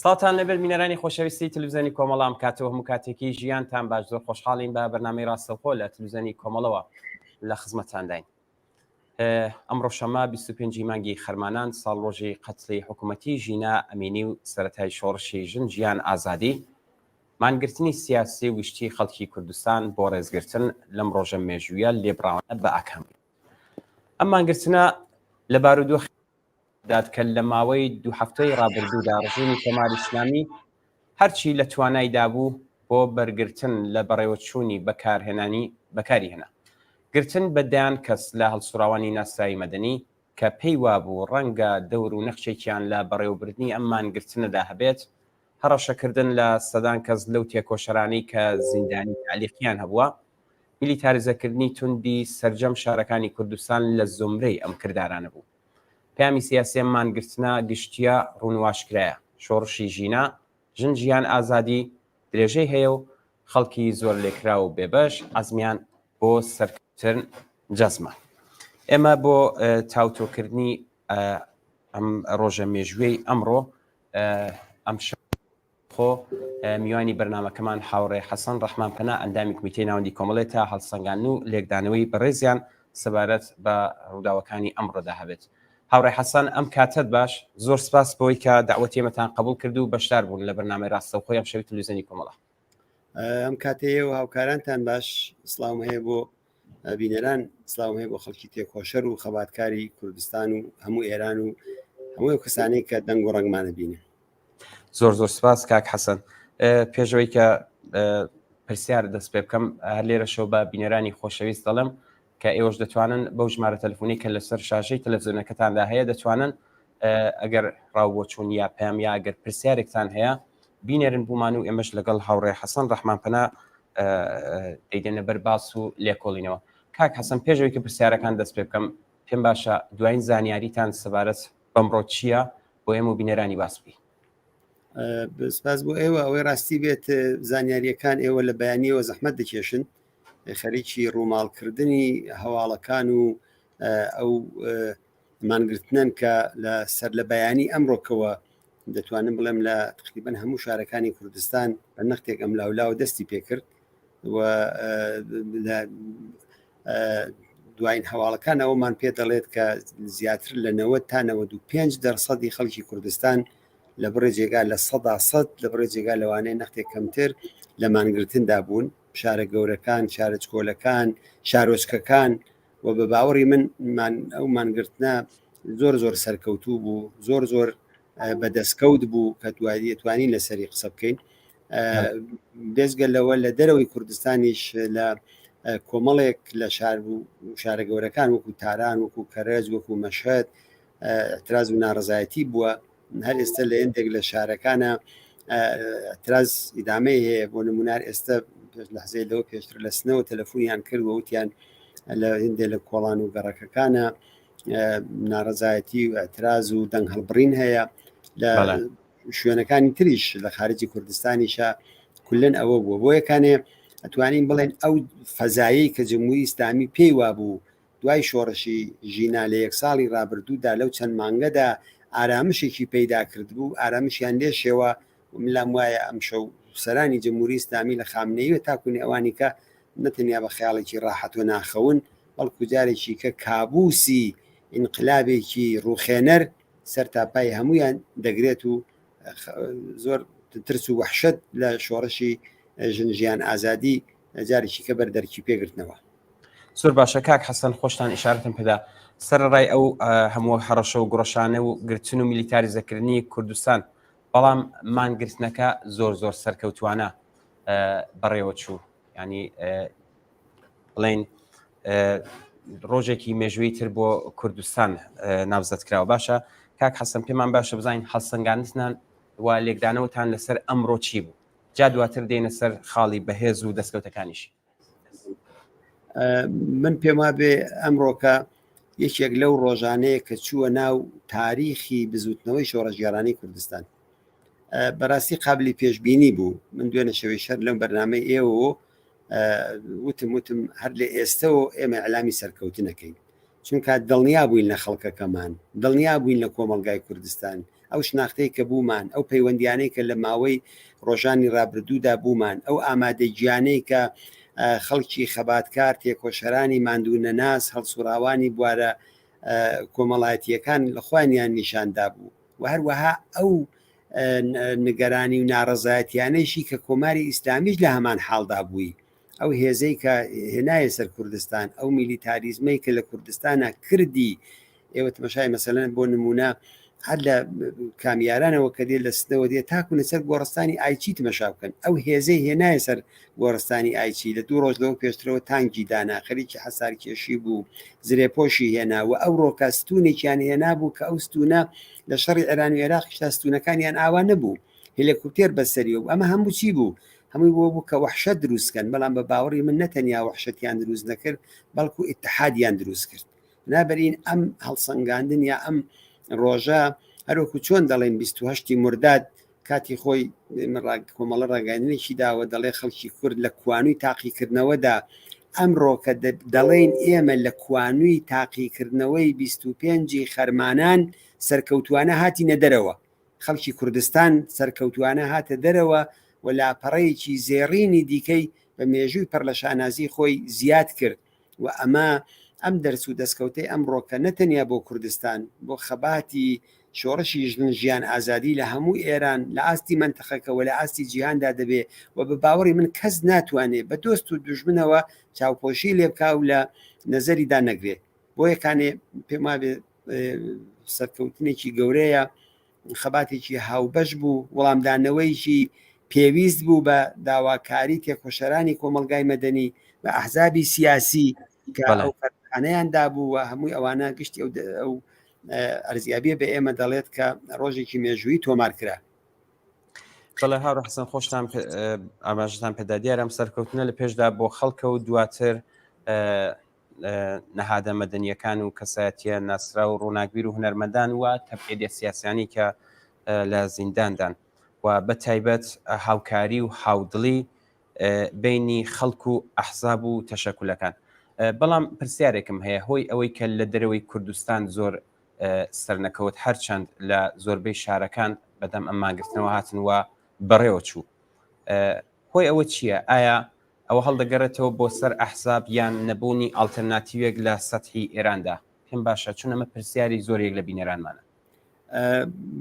سڵاتان لەبەر بینەرانی خۆشەویستی تلویزیۆنی کۆمەڵام کاتەوە هەموو کاتێکی ژیانتان باش زۆر خۆشحاڵین بە بەرنامەی ڕاستەوخۆ لە تلویزیۆنی کۆمەڵەوە لە خزمەتانداین. ئەمڕۆ شەمە 25 مانگی خەرمانان ساڵ ڕۆژی قەتڵی حکوومەتی ژینا ئەمینی و سەرەتای شۆڕشی ژن ژیان ئازادی مانگرتنی سیاسی وشتی خەڵکی کوردستان بۆ ڕێزگرتن لەم ڕۆژە مێژوویە لێبڕاونە بە ئاکام. ئەم مانگرتنە لە بارودۆخ دادکە لە ماوەی دوو هەفتەی ڕابردوودا ڕژیمی کۆماری ئیسلامی هەرچی لە توانایدا بوو بۆ بەرگرتن لە بەڕێوەچوونی بەکاری هێنا گرتن بەدایان کەس لە هەڵسوراوانی ناسایی مەدەنی کە پێی وابوو ڕەنگە دەور و نەخشێکیان لە بەڕێوەبردننی ئەم مانگرتنەدا هەبێت هەڕەشەکردن لە سەدان کەس لەو تێکۆشەرانەی کە زیندانی تعلیقیان هەبووە میلیتاریزەکردنی توندی سەرجەم شارەکانی کوردستان لە زۆمرەی ئەم کردارانە بوو. پامی سیاسی مانگرتنە گشتیە ڕوونواشکرایە شۆڕشی ژینا ژن ژیان ئازادی درێژەی هەیە و خەڵکی زۆر لێکرا و بێبەش ئەزمیان بۆ سەرکردن جەزمە. ئێمە بۆ تاوتۆکردنی ئەم ڕۆژە مێژووی ئەمڕۆ ئەم خۆ میوانی بەرنامەکەمان هاوڕێ حەسەن ڕەحمان پەنا ئەندامی کمیتەی ناوەندی کۆمەڵێت تا هەڵسەنگاندن و لێکدانەوەی بەڕێزیان سەبارەت بە ڕووداوەکانی ئەمڕۆدا هەبێت. هاوڕێ حەسەن ئەم کاتت باش زۆر سپاس بۆی کە داوەتی ئێمەتان قبول کرد و بەشدار بوون لە بەرنامەی ڕاستەوخۆی ئەم شەوی تلویزیۆنی کۆمەڵە. ئەم کاتەیە و هاوکارانتان باش سڵاو هەیە بۆ بینەران سڵاو هەیە بۆ خەڵکی تێکۆشەر و خەباتکاری کوردستان و هەموو ئێران و هەموو کەسانەی کە دەنگ و ڕەنگمانە بینن. زۆر زۆر سپاس کاک حەسەن. پێشەوەی کە پرسیار دەست پێ بکەم هەر لێرە شەو بە بینەرانی خۆشەویست دەڵێم کە ئێوەش دەتوانن بەو ژمارە تەلەفۆنی کە لەسەر شاشەی تەلەڤیزیۆنەکەتاندا هەیە دەتوانن ئەگەر ڕاوبۆچوون یا پەیام یا ئەگەر پرسیارێکتان هەیە بینێرن بوومان و ئێمەش لەگەڵ هاوڕێ حەسەن ڕەحمان پەنا دەیدێنە بەر باس و لێکۆڵینەوە. کاک حەسەن پێشەوەی کە پرسیارەکان دەست پێ بکەم پێم باشە دوایین زانیاریتان سەبارەت بەمڕۆ چییە بۆ ئێمە و بینەرانی باس بی. سپاس بۆ ئێوە ئەوەی ڕاستی بێت زانیاریەکان ئێوە لە بەیانیەوە زەحمەت دەکێشن خەریکی ڕووماڵکردنی هەواڵەکان و ئەو مانگرتنن کە لە سەر لە بەیانی ئەمڕۆکەوە دەتوانم بڵێم لە تقریبەن هەموو شارەکانی کوردستان بە نەختێک ئەم لاولاوە دەستی پێکرد و دوایین هەواڵەکان ئەومان پێ دەڵێت کە زیاتر لە 90 تا 95% خەڵکی کوردستان لە بڕێ جێگا لە 100% لە بڕێ جێگا لەوانەیە نەختێک کەمتر لە مانگرتندا بوون شارە گەورەکان شارە چکۆلەکان شارۆچکەکان و بە باوەڕی من ئەو مانگرتنە زۆر زۆر سەرکەوتوو بوو زۆر زۆر بەدەستکەوت بوو کە توانین لەسەری قسە بکەین دەستگەلەوە لە دەرەوەی کوردستانیش لە کۆمەڵێک لە شارە گەورەکان وەکو تاران وەکو کەرەج وەکو مەشهد اعتراز و ناڕزایەتی بووە هەر ئێستا لە هێندێک لە شارەکانە اعتراز ئیدامەی هەیە بۆ نمونار ئێستا لەحزەی لەوە پێشتر لە سنەوە تەلەفۆنیان کرد و وتیان لە هێندێک لە کۆڵان و گەڕەکەکانە ناڕزایەتی و اعتراز و دەنگ هەڵبڕین هەیە لە شوێنەکانی تریش لە خارجی کوردستانیشە کولن ئەوە بووە بۆ یەکانێ ئەتوانین بڵێن ئەو فەزایی کە جمهوری ئیسلامی پێی وابوو دوای شۆڕشی ژینا لە یەک ساڵی ڕابردوودا لەو چەند مانگەدا ئارامشێکی پەیدا کرد بوو ئارامشیان لێشێوە ملام وایە ئەم شەو سەرانی جمهوری ئیسلامی لە خامنەیوە تاکوونی ئەوانی کە نەتەنیا بە خەیاڵێکی ڕاحەت و ناخەون بەڵکو جارێکی کە کابوسی ئینقلابێکی ڕوخێنەر سەر تاپای هەمویان دەگرێت و زۆر ترس و وەحشەت لە شۆڕشی ژن ژیان ئازادی جارێکی کە بەردەرکی پێگرتنەوە. زۆر باشە کاک حەسەن خۆشتان ئیشارەتم پێدا سەرڕای ئەو هەموو هەڕەشە و گڕۆشانە و گرتن و میلیتاریزەکردنی کوردستان بەڵام مانگرتنەکە زۆر زۆر سەرکەوتوانە بەڕێوە چوو ینی بڵێن ڕۆژێکی مێژووی تر بۆ کوردستان ناوزەت کراوە. باشە کاک حەسەن پێمان باشە بزانین هەڵسەنگاندنان و لێکدانەوەتان لەسەر ئەمڕۆ چی بوو جا دواتر دێنە سەر خاڵی بەهێز و دەستکەوتەکانیشی. من پێم وابێ ئەمڕۆکە یەکێک لەو ڕۆژانەیە کە چووە ناو تاریخی بزوتنەوەی شۆڕەژگێڕانی کوردستان بەڕاستی قابلی پێشبینی بوو. من دوێنە شەوەی شەر لەم بەرنامەی ئێوە وتم هەر لە ئێستەوە ئێمە ئەعلامی سەرکەوتنەکەین چونکە دڵنیا بووین لە خەڵکەکەمان دڵنیا بووین لە کۆمەلگای کوردستان ئەو شناختەی کە بوومان، ئەو پەیوەندیانەی کە لە ماوەی ڕۆژانی ڕابردوودا بوومان، ئەو ئامادەگیانەی کە خەڵکی خەباتکار تێکۆشەرانی ماندوو نەناس هەڵسوراوانی بوارە کۆمەڵایەتیەکان لە خوانیان نیشاندا بوو و هەروەها ئەو نیگەرانی و ناڕەزایەتیانەیشی کە کۆماری ئیسلامیش لە هەمان حاڵدا بووی، ئەو هێزەی کە هێنایە سەر کوردستان، ئەو میلیتاریزمەی کە لە کوردستانە کردی. ئێوە تماشای مەسەلەن بۆ نمونە هەر لە کامیارانەوە کە دێت لە سنەوە دێت تاکوونە سەر گۆڕستانی ئایچی تمەشا بکەن، ئەو هێزەی هێنایە سەر گۆڕستانی ئایچی لە 2 ڕۆژ لەوە پێشترەوە تانگی دانا، خەریکی حەسار کێشی بوو، زرێپۆشی هێنا و ئەو ڕۆکە ستونێکیان هێنا بوو کە ئەو ستونە لە شەڕی ئێران و عێراقیشتا ستونەکانیان ئاوا نەبوو، هێلیکۆپتێر بەسەریەوە. ئەمە هەموو چی بوو؟ هەمووی بۆ بوو کە وەحشەت دروستکەن، بەڵام بە باوەڕی من نەتەنیا وەحشەتیان دروست نەکرد بەڵکو ئیتحادیان دروست کرد. بنابەرین ئەم هەڵسەنگاندن یا ئەم ڕۆژە هەروەکو چۆن دەڵێن 28 مرداد کاتی خۆی کۆمەڵە ڕاگەاندنێکی داوە، دەڵێ خەڵکی کورد لە کوانووی تاقیکردنەوەدا ئەمڕۆ کە دەڵێن ئێمە لە کوانووی تاقیکردنەوەی 25 خەرمانان سەرکەوتوانە هاتینە دەرەوە، خەڵکی کوردستان سەرکەوتوانە هاتە دەرەوە و لاپەڕەیەکی زێڕینی دیکەی بە مێژووی پەر لە شانازی خۆی زیاد کرد و ئەمە ئەم دەرس و دەستکەوتەی ئەمڕۆکە نەتەنیا بۆ کوردستان، بۆ خەباتی شۆڕشی ژن ئازادی لە هەموو ئێران لە ئاستی منتەخەکەەوە لە ئاستی جیهاندا دەبێ و بە باوەڕی من کەس ناتوانێت بە دۆست و دوژمنەوە چاوپۆشی لێ بکا و لە نەزەریدا نەگرێت. بۆ یەکانێ پێم وابێ سەرکەوتنێکی گەورەیە، خەباتێکی هاوبەش بوو، وەڵامدانەوەیکی پێویست بوو بە داواکاری تێکۆشەرانی کۆمەلگای مەدەنی بە ئەحزابی سیاسی کە ئەو فەرقانەیاندا بوو و هەمووی ئەوانە گشتی ئەو ئەرزیابیە بە ئێمە دەڵێت کە ڕۆژێکی مێژووی تۆمار کرا. بەڵێ هاوڕە حەسەن، خۆشتان ئاماژتان پێدا دیارە ئەم سەرکەوتنە لە پێشدا بۆ خەڵکە و دواتر نەهادە مەدەنیەکان و کەسایەتیە ناسرا و ڕووناکبیر و هونەرمەندان وە تەبعیدە سیاسیانی کە لە زینداندان و بە تایبەت هاوکاری و هاودڵی بینی خەڵک و ئەحزاب و تەشەکولەکان. بەڵام پرسیارێکم هەیە، هۆی ئەوەی کە لە دەرەوەی کوردستان زۆر سەرنەکەوت هەرچەند لە زۆربەی شارەکان بەدەم ئەم ماگرتنەوە هاتن و بەڕێوە چوو، هۆی ئەوە چییە؟ ئایا ئەوە هەڵدەگەڕێتەوە بۆ سەر ئەحزاب یان نەبوونی ئالتەرناتیوێک لە سەتحی ئێراندا؟ پێم باشە، چون ئەمە پرسیاری زۆرێک لە بینەرانمانە.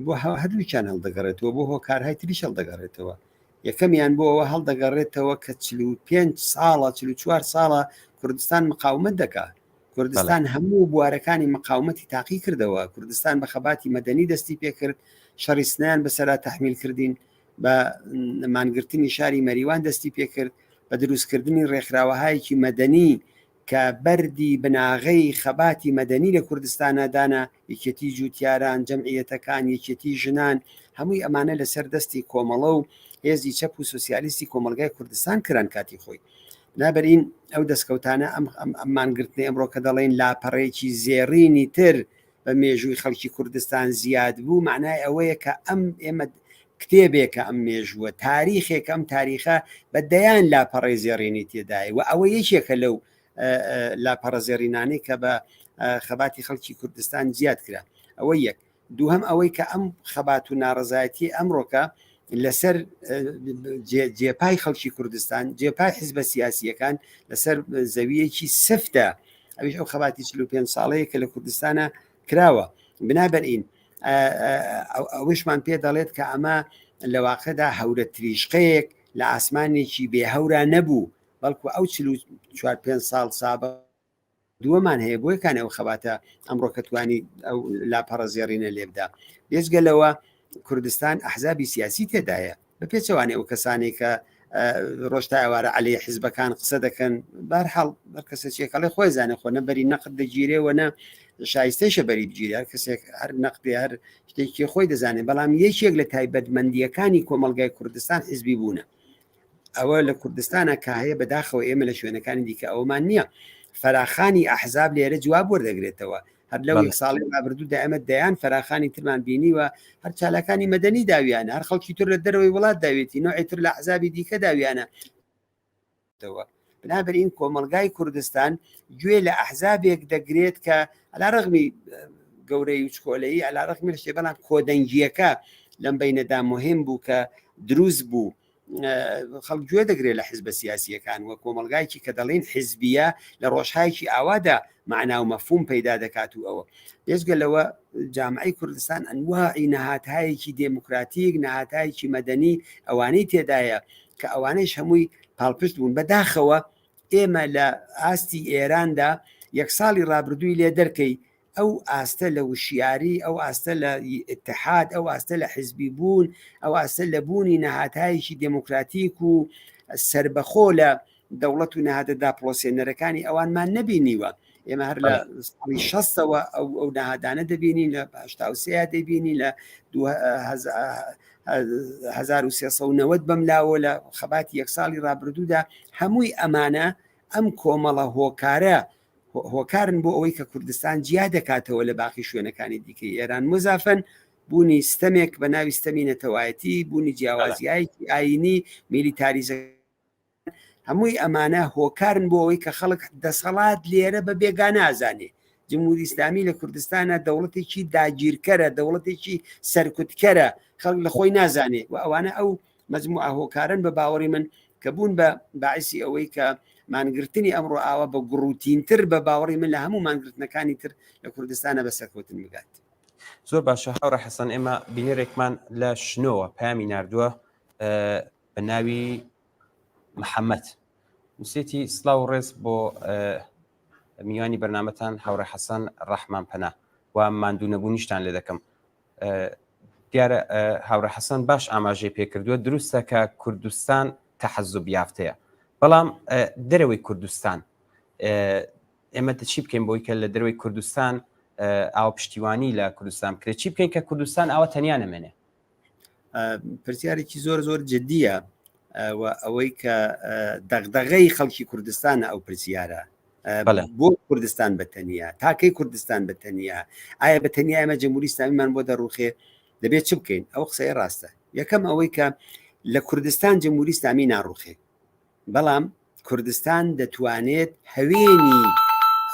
بۆ هەردووچیان هەڵدەگەڕێتەوە، بۆ هۆکارهای تریش هەڵدەگەڕێتەوە. یەکەمیان بۆ ئەوە هەڵدەگەڕێتەوە کە 45 ساڵە 44 ساڵە کوردستان مقاومەت دەکات. کوردستان هەموو بوارەکانی مقاومەتی تاقی کردەوە. کوردستان بە خەباتی مەدەنی دەستی پێکرد، شەڕی سنیان بەسەرا تەحمیل کردین، بە مانگرتنی شاری مەریوان دەستی پێکرد، بە دروستکردنی ڕێکخراوەهایەکی مەدەنی کە بەردی بناغەی خەباتی مەدەنی لە کوردستانەدانا، یەکێتی جوتیاران، جەمعیەتەکان، یەکێتی ژنان، هەمووی ئەمانە لەسەر دەستی کۆمەڵە و هێزی چەپ و سوسیالیستی کۆمەلگای کوردستان کران کاتی خۆی. نابەرین ئەو دەستکەوتانە ئەمانگرتنی ئەمڕۆ کە دەڵێن لاپەڕێکی زێڕینی تر بە مێژووی خەڵکی کوردستان زیاد بوو، معنای ئەوەیە کە ئێمە کتێبێکە ئەم مێژووە، تاریخێکە، ئەم تاریخە بەدەیان لاپەڕی زێڕینی تێدای و ئەوە یەکێکە لەو لاپەڕە زێڕینانەی کە بە خەباتی خەڵکی کوردستان زیاد کرا. ئەوە یەک. دووهەم ئەوەی کە ئەم خەبات و ناڕەزایەتی ئەمڕۆکە لەسەر جێپای خەڵکی کوردستان، جێپای حیزبە سیاسیەکان لەسەر زەویەکی سفتە. ئەویش ئەو خەباتی 45 ساڵەیە کە لە کوردستانە کراوە. بنابەرئین ئەوشمان پێ دەڵێت کە ئەمە لە واقعدا هەورە تریشقەیەک لە ئاسمانێکی بێهەورە نەبوو، بەڵکو ئەو 45 ساڵ سابق دووەمان هەیە. بۆ یەکان ئەو خەباتە ئەمڕۆ کە توانی ئەو لاپەڕە زێڕینە لێبدا. بێجگەلەوە کوردستان ئەحزابی سیاسی تێدایە، بە پێچەوانێ ئەو کەسانی کە ڕۆژتا ئەوارە عەلەیە حیزبەکان قسە دەکەن، بەرحاڵ هەر کەسێکەڵێ خۆی زانێ، خۆ نەبەری نەقد دەگیرێەوە، نە شایستەیشە بەری بگیری، هەر کەسێک هەر نەقدی هەر شتێکی خۆی دەزانێت. بەڵام یەکێک لە تایبەتمەندیەکانی کۆمەلگای کوردستان حیزبی بوونە. ئەوە لە کوردستانە کە هەیە بەداخەوە، ئێمە لە شوێنەکانی دیکە ئەومان نییە. فەراخانی ئەحزاب لێرە جواب وەردەگرێتەوە. هەر لەو یەک ساڵی ڕابردوودا ئەمە دەیان فەراخانی ترمان بینیوە، هەر چالاکانی مەدەنی داویانە، هەر خەڵکی تر لە دەرەوەی وڵات داوێتی، نوعی تر لە ئەحزابی دیکە داویانە. بنابەرئین کۆمەلگای کوردستان گوێ لە ئەحزابێک دەگرێت کە عەلا ڕەغمی گەورەی وچکۆلەیی علیرغم لە شتێ بەڵام کۆدەنگیەکە لەم بینەدا مهم بوو کە دروست بوو خەڵک گوێ دەگرێت لە حیزبە سیاسیەکان وە کۆمەلگایکی کە دەڵێن حیزبیە لە ڕۆژهایکی ئاوادا معنا و مەفهوم پەیدا دەکات و ئەوە بێژگە لەوە جامعەی کوردستان ئەنواعی نەهاتایەکی دێموکراتیک نەهاتایەکی مەدەنی ئەوانەی تێدایە کە ئەوانەیش هەمووی پاڵپشت بوون بەداخەوە ئێمە لە ئاستی ئێراندا یەک ساڵی ڕابردووی لێ دەرکەی ئەو ئاستە لە وشیاری ئەو ئاستە لە ئتحاد ئەو ئاستە لە حیزبی بوون ئەو ئاستە لە بوونی نەهاتایەکی دێموکراتیک و سربەخۆ لە دەوڵەت و نەهاتەدا پرۆسێنەرەکانی ئەوانمان نەبینیوە ئێمە هەر لە ساڵی 60ەوە ئەو نەهادانە دەبینین لە 83 دەبینی لە 1390 بەملاوە لە خەباتی یەک ساڵی ڕابردوودا هەمووی ئەمانە ئەم کۆمەڵە هۆکارە هۆکارن بۆ ئەوەی کە کوردستان جیا دەکاتەوە لە باقی شوێنەکانی دیکەی ئێران مزافن بوونی ستەمێک بە ناوی ستەمی نەتەوایەتی بوونی جیاوازیایکی ئاینی میلیتاریزە هەمووی ئەمانە هۆکارن بۆ ئەوەی کە خەڵک دەسەڵات لێرە بە بێگانە ئازانێ جمهوری ئیسلامی لە کوردستانە دەوڵەتێکی داگیرکەرە دەوڵەتێکی سەرکوتکەرە خەڵک لە خۆی نازانێ و ئەوانە ئەو مەجموعە هۆکارن بە باوەڕی من کە بوون بە باعسی ئەوەی کە مانگرتنی ئەمڕۆ ئاوە بە گڕوتینتر بە باوەڕی من لە هەموو مانگرتنەکانی تر لە کوردستانە بەسەرکەوتن بگات. زۆر باشە هاوڕە حەسەن ئێمە بینێرێکمان لە شنۆوە پامی ناردووە بە ناوی محەممەد وسێتی سلااو ڕێز بۆ میوانی بەرنامەتان هاوڕە حەسەن ڕەحمان پەنا و ماندوو نەبوونیشتان لێ دەکەم دیارە هاوڕە حەسەن باش ئاماژەی پێکردووە دروستە کە کوردستان تەحەزوب یافتەیە بەڵام دەرەوەی کوردستان ئێمە چی بکەین بۆی کە لە دەروی کوردستان ئاو پشتیوانی لە کوردستان بکرێت چی بکەین کە کوردستان ئاوە تەنیا نەمێنێ پرسیارێکی زۆر جددیە و ئەوەی کە دەغدغەی خەڵکی کوردستانە ئەو پرسیارە بۆ کوردستان بەتەنیا تاکەی کوردستان بەتەنیا ئایا بەتەنیا ئەمە جمهوری ئیسلامیمان بۆ دەڕوخێ دەبێت چ بکەین ئەو قسەی ڕاستە یەکەم ئەوەی کە لە کوردستان جمهوری ئیسلامی ناڕوخێ بەڵام کوردستان دەتوانێت هەوێنی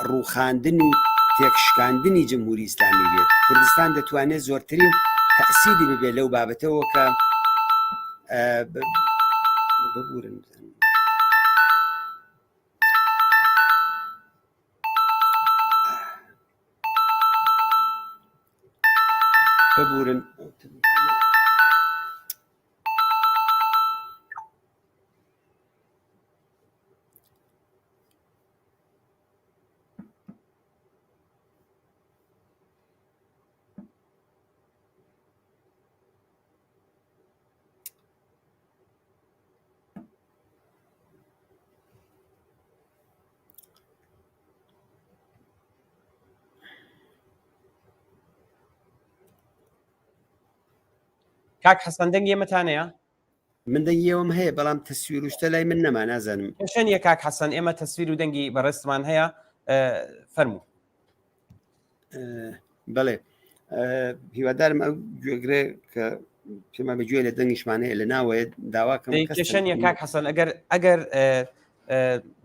ڕووخاندن و تێکشکاندنی جمهوری ئیسلامی بێت کوردستان دەتوانێت زۆرترین تەسیری ببێت لەو بابەتەوە کە ببورن کاک حەسەن دەنگ ئێمەتانەیە من دەنگیەوەم هەیە بەڵام تەسویر و شتە لای من نەما نازانم شەنیە کاک حەسەن ئێمە تەسویر و دەنگی بەڕێستمان هەیە فەرموو بەڵێ هیوادارم ئەو گوێگرێ کە پێمە بەگوێ لە دەنگیشمان هەیە لە ناوەیە داواکەم کێشەنیە کاک حەسەن ئەگەر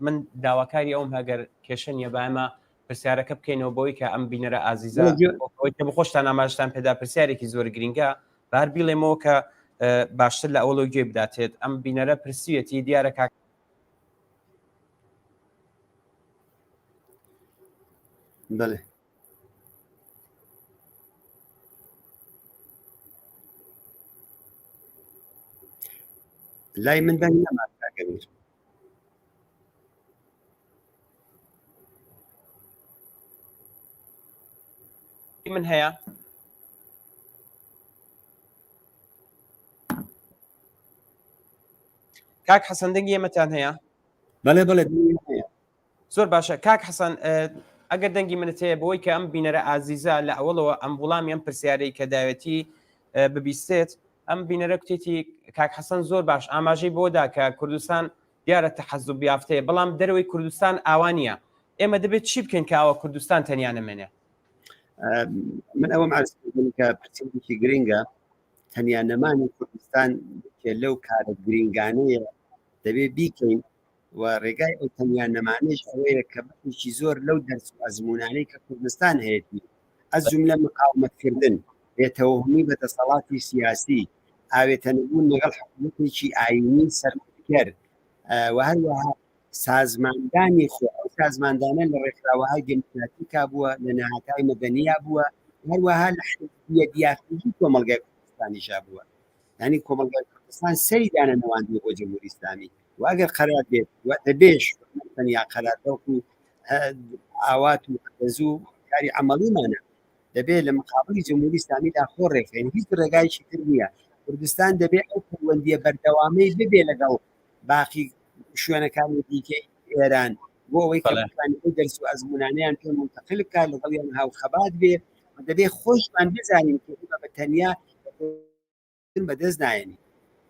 من داواکاری ئەوم هەگەر کێشەنیە با ئەمە پرسیارەکە بکەینەوە بۆی کە ئەم بینەرە ئازیزە کە بخۆشتان ئاماژتان پێدا پرسیارێکی زۆر گرنگە بار بیڵێمەوە کە باشتر لە ئەوڵۆ گوێ بداتێت ئەم بینەرە پرسیەتی دیارە کاک بەڵێ لای من دەنگ نەما کاکەمیر من هەیە کاک حەسەن دەنگی ئێمەتان هەیە بەڵێ زۆر باشە کاک حەسەن ئەگەر دەنگی منت هەیە بۆی کە ئەم بینەرە ئازیزە لە ئەوڵەوە ئەم وڵامی ئەم پرسیارەی کە داوێتی ببیستێت ئەم بینەرە کوتێتی کاک حەسەن زۆر باش ئاماژەی بۆدا کە کوردستان دیارە تەحەزوب یافتەیە بەڵام دەرەوەی کوردستان ئاوانە ئێمە دەبێت چی بکەین کە ئاوە کوردستان تەنیا نەمێنێ من ئەوەم عرضکردم کە پرسیارێکی گرنگە تەنیا نەمانی کوردستان کە لەو کارە گرنگانەیە دەبێت بیکەین و ڕێگای ئەو تەنیا نەمانەش ئەوەیە کە بەشی زۆر لەو دەرس و ئەزمونانەی کە کوردستان هەیەی از جمله مقاومتکردن بێتەوەهمی بەدەسەڵاتی سیاسی ئاوێتە نەبوون لەگەڵ حکوومەتێکی ئاینی سەرکوتکەر و هەروەها سازماندانی خۆ ئەو سازماندانە لە ڕێکخراوەهای دموکراتیکا بووە لە نەهاتای مەدەنیا بووە هەروەها لە حزبیە دیاکتیڤی کۆمەڵگای کوردستانیشا بووە یعنی کۆمەڵگای کوردستان سەری دانە نەواندووە بۆ جەمهوری ئیسلامی و ئەگەر قەرار بێت دەبێش تەنیا قەرار بەڵکو ئاوات و دەزوو کاری عەمەڵیمانە دەبێت لە مقابلی جەمهوری ئیسلامیدا خۆ ڕێکخین هیچ ڕێگایشی تر نییە کوردستان دەبێت ئەو پەیوەندیە بەردەوامەی ببێ لەگەڵ باقی شوێنەکانی دیکەی ئێران بۆ ئەوەی کە دەرس و ئەزمونانیان پێ منتەقل بکات لەگەڵیان هاوخەبات بێ دەبێت خۆشمان بزانین کە بە تەنیا بەدەست نایەنی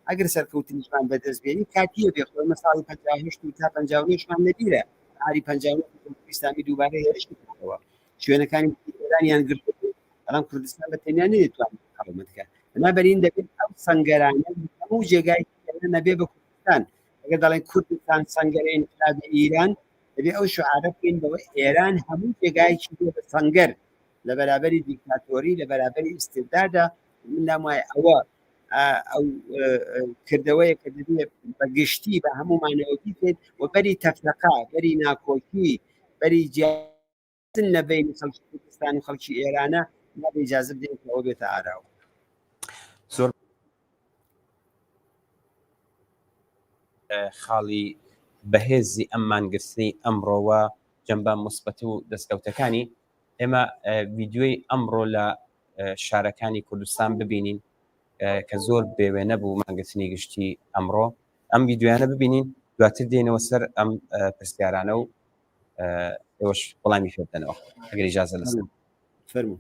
ئەگەر سەرکەوتنیشمان بەدەست بێنی کاتیە بێ خۆی مەساڵی 58 تا 59مان لەبیرە ئاری 59 ئیسلامی دووبارە هێرشکردەوە شوێنەکانی ئێرانیان گرت بەڵام کوردستان بە تەنیا نەدەتوانێت حکومەت بکات بنابەرین دەبێت ئەو سەنگەرانە هەموو جێگای نەبێ بە کوردستان ئەگەر دەڵێن کوردستان سەنگەرە ئینقلابی ئیران دەبێت ئەو شعارە بکەین بەوەی ئێران هەموو جێگایکی بێ بە سەنگەر لە بەرابەری دیکتاتۆری لە بەرابەری ئیستبدادە من دام وایە ئەوە ئەو کردەوەیە کە دەبێت بە گشتی بە هەموو مانەوەتی بێت و بەری تەفرەقا بەری ناکۆکی بەری جیازن لە بینی خەڵکی کوردستان و خەڵکی ئێرانە نابێ ئیجازە بدەین کە ئەوە بێتە ئاراوە زۆر خاڵی بەهێزی ئەم مانگرسی ئەمڕۆوە جەنبە موسبەت و دەستکەوتەکانی ئێمە ڤیدیۆی ئەمڕۆ لە شارەکانی کوردستان ببینین کە زۆر بێوێنە بوو مانگرتنی گشتی ئەمڕۆ ئەم ڤیدیۆیانە ببینین دواتر دێنەوە سەر ئەم پرسیارانە و ئێوەش وەڵامی پێ بدەنەوە ئەگەر ئیجازە لەسەر فەرموو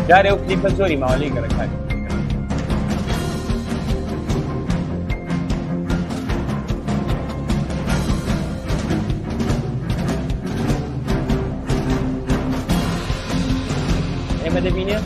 جارێ ئەو کلیپە زۆری ماوەلەی گەڕەکانی ئێمە دەبینێت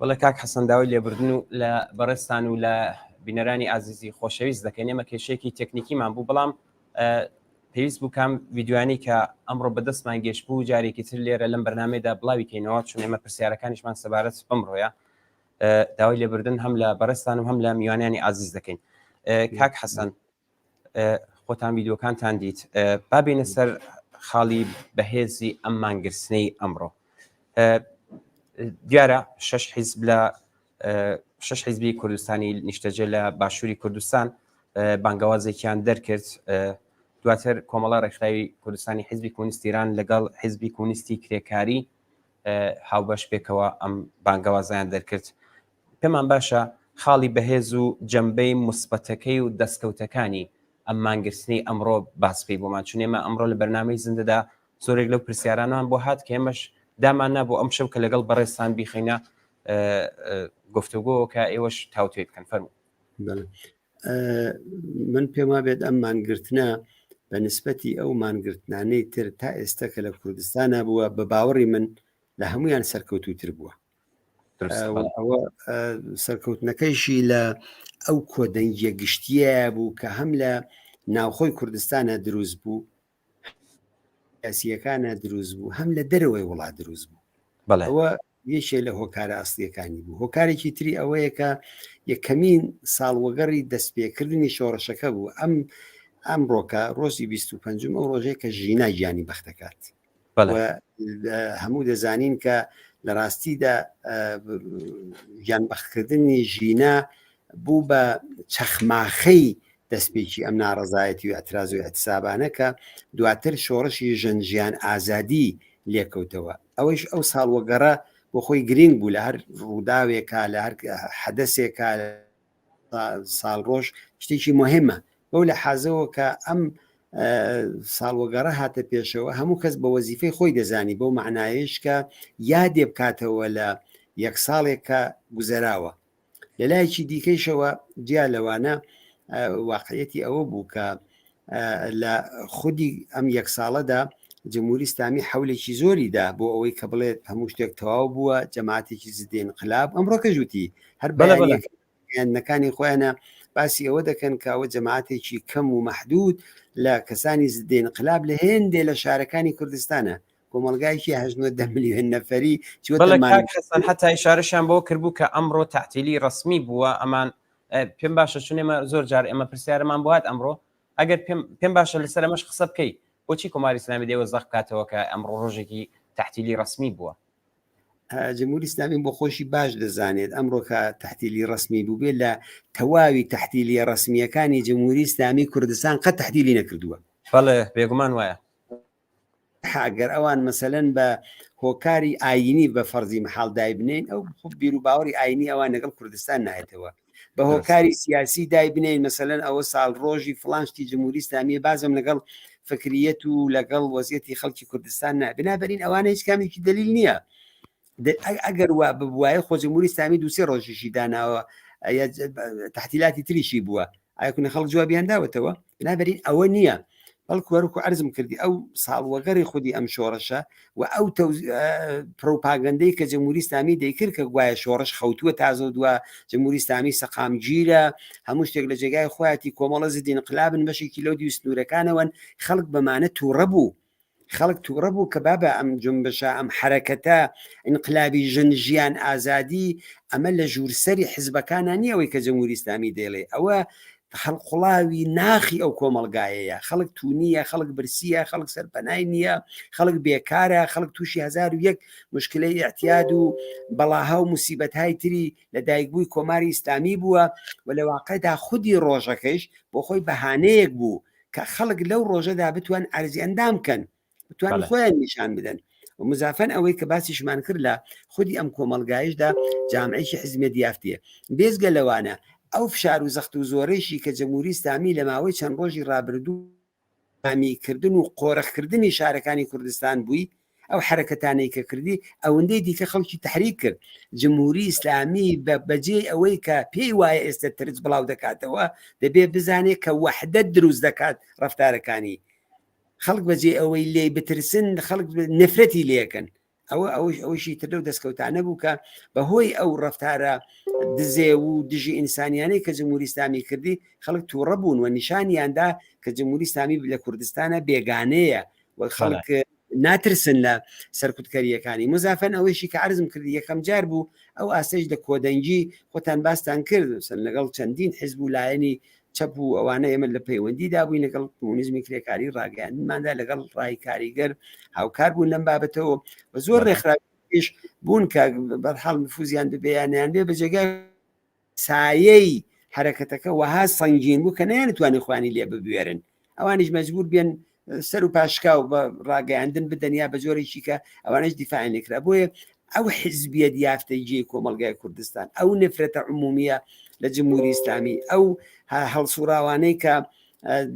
وڵە کاک حەسەن داوای لێبوردن و لە بەڕێستان و لە بینەرانی ئازیزی خۆشەویست دەکەین. ئێمە کێشەیەکی تەکنیکیمان بوو، بەڵام پێویست بوو کام ڤیددیوانی کە ئەمڕۆ بەدەستمان گەشت بوو جارێکی تر لێرە لەم بەرنامەیەدا بڵاویکەینەوە، چون ئێمە پرسیارەکانیشمان سەبارەت بمڕۆیە. داوای لێبوردن هەم لە بەڕێستان و هەم لە میوانیانی ئازیز دەکەین. کاک حەسەن، خۆتان ڤیددیۆکانتان دیت، با بینە سەر خاڵی بەهێزی ئەم مانگرسنەی ئەمڕۆ. دیارە 6 حیزبی کوردستانی نیشتەجێ لە باشووری کوردستان بانگەوازێکیان دەرکرد. دواتر کۆمەڵە ڕێکخراوی کوردستانی حیزبی کۆمونیستی ایران لەگەڵ حیزبی کۆمونیستی کرێکاری هاوبەش پێکەوە ئەم بانگەوازیان دەرکرد. پێمان باشە خاڵی بەهێز و جەمبەی مثبەتەکەی و دەستکەوتەکانی ئەم مانگرسنەی ئەمڕۆ باس پێی بۆمان، چون ئێمە ئەمڕۆ لە بەرنامەی زیندەدا زۆرێک لەو پرسیارانان بۆ هات کە ئێمەش دامان نابوو ئەم شەو کە لەگەڵ بەڕێستان بیخینە گفتوگۆ کە ئێوەش تاوتێ بکەن. فەرموو. من پێم وابێت ئەم مانگرتنە بە نسبەتی ئەو مانگرتنانەی تر تا ئێستا کە لە کوردستانە بووە بە باوەڕی من لە هەمویان سەرکەوتوتر بووە. ئەوە سەرکەوتنەکەیشی لە ئەو کۆدەنگیە گشتیە بوو کە هەم لە ناوخۆی کوردستانە دروست بوو، سیاسیەکانە دروست بوو، هەم لە دەرەوەی وڵات دروست بوو. ئەوە یەکێ لە هۆکارە ئەسڵیەکانی بوو. هۆکارێکی تری ئەوەیە کە یەکەمین ساڵوەگەڕی دەستپێکردنی شۆڕشەکە بوو. ئەم ڕۆکە ڕۆژی 25 ئەو ڕۆژەیە کە ژینای گیانی بەختەکات. هەموو دەزانین کە لە ڕاستیدا گیانبەختکردنی ژینا بوو بە چەخماخەی دەستپێکی ئەم ناڕەزایەتی و ئەتراز و ئەتسابانە کە دواتر شۆڕشی ژەنجیان ئازادی لێکەوتەوە. ئەوەش ئەو ساڵوەگەڕە بۆ خۆی گرنگ بوو لە هەر ڕووداوێکە، لە هەر حەدەسێکە ساڵڕۆژ شتێکی مهمە. بەو لە حازەوە کە ئەم ساڵوەگەڕە هاتە پێشەوە هەموو کەس بە وەزیفەی خۆی دەزانی، بەو معنایش کە یادێ بکاتەوە لە یەک ساڵێک کە گوزەراوە. لە لایەکی دیکەیشەوە جیا لەوانە واقعەتی ئەوە بوو کە لە خودی ئەم یەک ساڵەدا جمهوری ئیسلامی حولێکی زۆریدا بۆ ئەوەی کە بڵێت هەموو شتێک تەواو بووە، جەماعەتێکی زیدی انقلاب. ئەمڕۆکە ژووتی هەر بەیانەکانی خۆیانە باسی ئەوە دەکەن کە ئەوە جەماعەتێکی کەم و مەحدود لە کەسانی زیدی انقلاب لە هێندێ لە شارەکانی کوردستانە، کۆمەڵگایکی 8 ملیۆن نەفەری. حتا ئیشارەشان بۆ کردبوو کە ئەمڕۆ تەحتیلی ڕسمی بووە. ئەمان پێم باشە چون ئێمە زۆر جار ئێمە پرسیارەمان بۆ هات ئەمڕۆ، ئەگەر پێم باشە لەسەر ئەمەش قسە بکەی بۆچی کۆماری ئیسلامی دێوە زەق بکاتەوە کە ئەمڕۆ ڕۆژێکی تەحتیلی ڕسمی بووە. جمهوری ئیسلامی بۆ خۆشی باش دەزانێت ئەمڕۆ کە تەحتیلی ڕسمی بوو بێت لە تەواوی تەحتیلی ڕسمیەکانی جمهوری ئیسلامی کوردستان قەت تەحتیلی نەکردووە. بەڵێ بێگومان وایە. ئەگەر ئەوان مەسەلەن بە هۆکاری ئاینی بە فەرزی مەحاڵ دای بنین، ئەو بیر و باوەڕی ئاینی ئەوان لەگەڵ کوردستان نایەتەوە. بە هۆکاری سیاسی دای بنین، مەسەلەن ئەوە ساڵ ڕۆژی فڵانشتی جمهوری ئیسلامی بازم لەگەڵ فکریەت و لەگەڵ وەزیەتی خەڵکی کوردستان بنابەرین ئەوانە هیچ کامێکی دلیل نییە. ئەگەر وا ببوایە خۆ جمهوری ئیسلامی دووسێ ڕۆژیشی داناوە تەحتیلاتی تریشی بووە، ئایکونە خەڵک جوابیان داوەتەوە. بنابەرین ئەوە نییە، بەڵکو وەرکو عەرزم کردی ئەو ساڵوەگەڕی خودی ئەم شۆڕشە و ئەو پرۆپاگەندەی کە جمهوری ئیسلامی دەیکرد کە گوایە شۆڕش خەوتووە تازە دووە، جمهوری ئیسلامی سەقامگیرە، هەموو شتێک لە جێگای خۆیاتی، کۆمەڵە زیدی انقلابن، بەشێکی لەو دی سنوورەکانەوەن. خەڵک بەمانە تووڕە بوو، خەڵک تووڕە بوو کە بابە ئەم جنبشە، ئەم حرەکەتە انقلابی ژیان ئازادی ئەمە لە ژوورسەری حیزبەکانە نیە ئەوەی کە جمهوری ئیسلامی دێڵێ. ئەوە خەڵقوڵاوی ناخی ئەو کۆمەلگایەیە. خەڵک تو نییە، خەڵک برسیە، خەڵک سەرپەنای نییە، خەڵک بێکارە، خەڵک تووشی 1001 مشکلەی اعتیاد و بەڵاها و موسیبەتهای تری لە دایکبووی کۆماری ئیسلامی بووە و لە واقعدا خودی ڕۆژەکەش بۆ خۆی بەهانەیەک بوو کە خەڵک لەو ڕۆژەدا بتوان ئەرزی ئەندام بکەن، بتوان خۆیان نیشان بدەن. و مزافەن ئەوەی کە باسیشمان کرد لە خودی ئەم کۆمەلگایشدا جامعەیەکی حیزبێت یافتیە. بێزگە لەوانە ئەو فشار و زەخت و زۆرەشی کە جمهوری ئیسلامی لە ماوەی چەند ڕۆژی ڕابردوو ئامیکردن و قۆڕەخکردنی شارەکانی کوردستان بووی، ئەو حرەکەتانەی کە کردی ئەوەندەی دیکە خەڵکی تحریک کرد. جمهوری ئیسلامی بەجێ ئەوەی کە پێی وایە ئێستا ترس بڵاو دەکاتەوە، دەبێ بزانێت کە وەحدەت دروست دەکات ڕەفتارەکانی خەڵک. بەجێ ئەوەی لێ بترسن، خەڵک نفرەتی لێکن. ئەوشی تر لەو دەستکەوتانە بوو کە بەهۆی ئەو ڕەفتارە دزێ و دژی ئینسانیانەی کە جمهوری ئیسلامی کردی خەڵک تووڕە بوون و نیشانیاندا کە جمهوری ئیسلامی لە کوردستانە بێگانەیە و خەڵک ناترسن لە سەرکوتکەریەکانی مزافەن ئەوەیشی کە عرضم کردی یەکەم جار بوو ئەو ئاسەش لە کۆدەنگی خۆتان باستان کرد لەگەڵ چەندین حیزب و لایەنی چەپ و ئەوانە ئێمە لە پەیوەندیدا بووین لەگەڵ کۆمونیزمی کرێکاری ڕاگەیاندماندا لەگەڵ ڕای کاریگەر هاوکار بوون لەم بابەتەوە بە زۆر ڕێکخراویش بوون کە بەرحاڵ نفوزیان ببیانیان بێ بەجێگای سایەی حرەکەتەکە وەها سەنگین بوو کە نەیانتوانی خوانی لێ ببوێرن ئەوانیش مەجبور بێن سەر و پاشکا و بە ڕاگەیاندن بدەنیا بە جۆرێکی کە ئەوانش دیفاعیان لێکرا بۆیە ئەو حیزبیەت یافتەی جێی کۆمەلگای کوردستان ئەو نفرەتە عمومیە لە جمهوری ئیسلامی ئەو هەڵسوراوانەی کە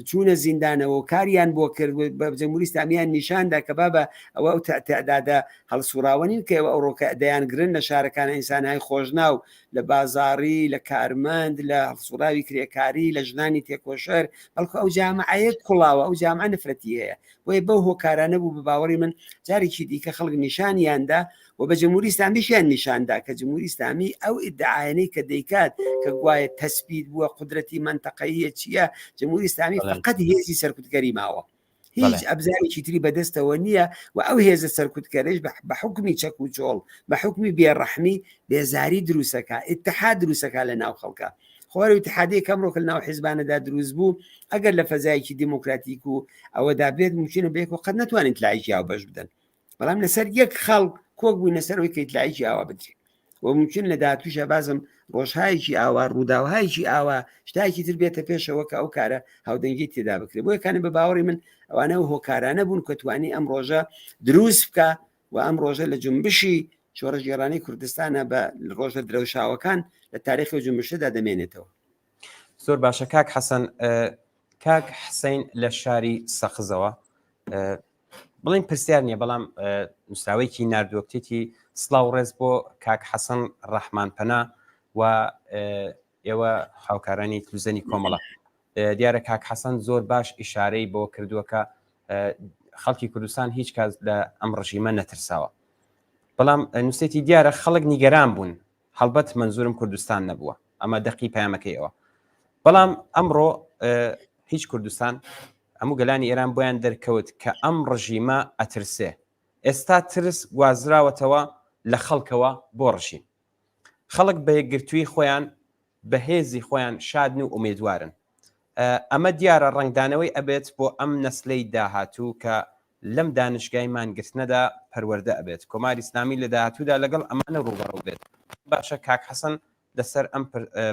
چوونە زیندانەوە و کاریان بۆ کرد بە جمهوری ئیسلامیان نیشاندا کە بابە ئەو تعدادە هەڵسوراوەنین کە ئەو ڕۆکە دەیانگرن لە شارەکانە ئینسانهای خۆشناو لە بازاڕی لە کارمەند لە هەڵسوراوی کرێکاری لە ژنانی تێکۆشەر بەڵکو ئەو جامعەیەک کوڵاوە ئەو جامعە نفرەتی هەیە بۆیە بەو هۆکارانە بوو بە باوەڕی من جارێکی دیکە خەڵک نیشانیاندا و بە جمهوری ئیسلامیشیان نیشاندا کە جمهوری ئیسلامی ئەو ئیدعاەی کە دەیکات کە گوایە تەسبیت بووە قودرەتی منتەقەیە چییە جمهوری ئیسلامی فقط هێزی سەرکوتگەری ماوە هیچ ئەبزارێکی تری بەدەستەوە نییە و ئەو هێزە سەرکوتگەرەش بە حکمی چەک و چۆڵ بە حکمی بێڕەحمی بێزاری دروستەکە ئیتحاد دروستەکە لە ناو خەڵکە خۆر اتحادیە کەمڕۆکە ناو حیزبانەدا دروست بوو ئەگەر لە فەزایکی دیموکراتیک و ئەوەدا بێت ممکنە بێت و قەت ناتوانین تلایکی ئاو بەش بدەن بەڵام لەسەر یەک خەڵک کۆک بووی لەسەرەوەی کە تلایکی ئاوا بدرێت و ممکن لە داهاتووشە بازم ڕۆژهایکی ئاوا ڕووداوهایکی ئاوا شتایکی تر بێتە پێشەوە کە ئەو کارە هاودەنگی تێدا بکرێت بۆ یەکانە بە باوەڕی من ئەوانە و هۆکارانە بوون کە توانی ئەم ڕۆژە دروست بکە و ئەم ڕۆژە لە جنبشی شۆڕەژێڕانی کوردستانە بە ڕۆژە درەوشاوەکان لە تاریخی جنبشەدا دەمێنێتەوە. زۆر باشە کاک حەسەن. کاک حسین لە شاری سەخزەوە بڵین پرسیار نییە بەڵام نووسراوەیەکی نردووەکتێتی سڵاو ڕێز بۆ کاک حەسەن ڕەحمانپەنا و ئێوە هاوکارانی تلوزەنی کۆمەڵە. دیارە کاک حەسەن زۆر باش ئیشارەی بۆ کردووەکە خەڵکی کوردستان هیچ کات لە ئەم ڕژیمە نەترساوە بەڵام نووسێتی دیارە خەڵک نیگەران بوون هەڵبەت منزورم کوردستان نەبووە ئەمە دەقی پامەکەیەوە بەڵام ئەمڕۆ هیچ کوردستان هەموو گەلانی ئێران بۆیان دەرکەوت کە ئەم ڕژیمە ئەترسێ ئێستا ترس گوازراوەتەوە لە خەڵکەوە بۆ ڕژیم خەڵک بە یەکگرتووی خۆیان بەهێزی خۆیان شادن و ئومێدوارن ئەمە دیارە ڕنگدانەوەی ئەبێت بۆ ئەم نەسلەی داهاتوو کە لەم دانشگای مانگرتنەدا پەروەردە ئەبێت کۆماری ئیسلامی لە داهاتوودا لەگەڵ ئەمانە ڕوبەڕوو بێت باشە کاک حەسەن لەسەر ئەم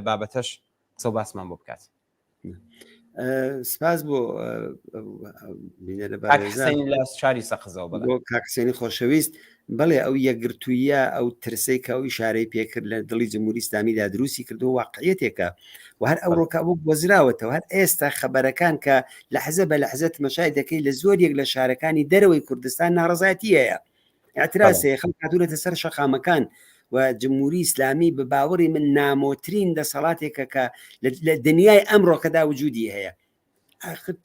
بابەتەش قسە و باسمان بۆ بکات. سپاس بۆ لە شاری سەخزەوە بۆ کاکسێنی خۆشەویست بەڵێ ئەو یەکگرتوویە ئەو ترسەی کە ئەو ئیشارەی پێکرد لە دڵی جمهوری ئیسلامیدا دروستی کردو واقعیەتێکە و هەر ئەو ڕۆکە بوو وەزراوەتەوە هەر ئێستا خەبەرەکان کە لەحزە بە لەحزە تماشای دەکەی لە زۆرێک لە شارەکانی دەرەوەی کوردستان ناڕەزایەتی هەیە اعتراسێ خەڵک هاتوونەتە سەر شەقامەکان و جمهوری ئیسلامی بە باوەڕی من نامۆترین دەسەڵاتێکە کە لە دنیای ئەمڕۆکەدا وجودی هەیە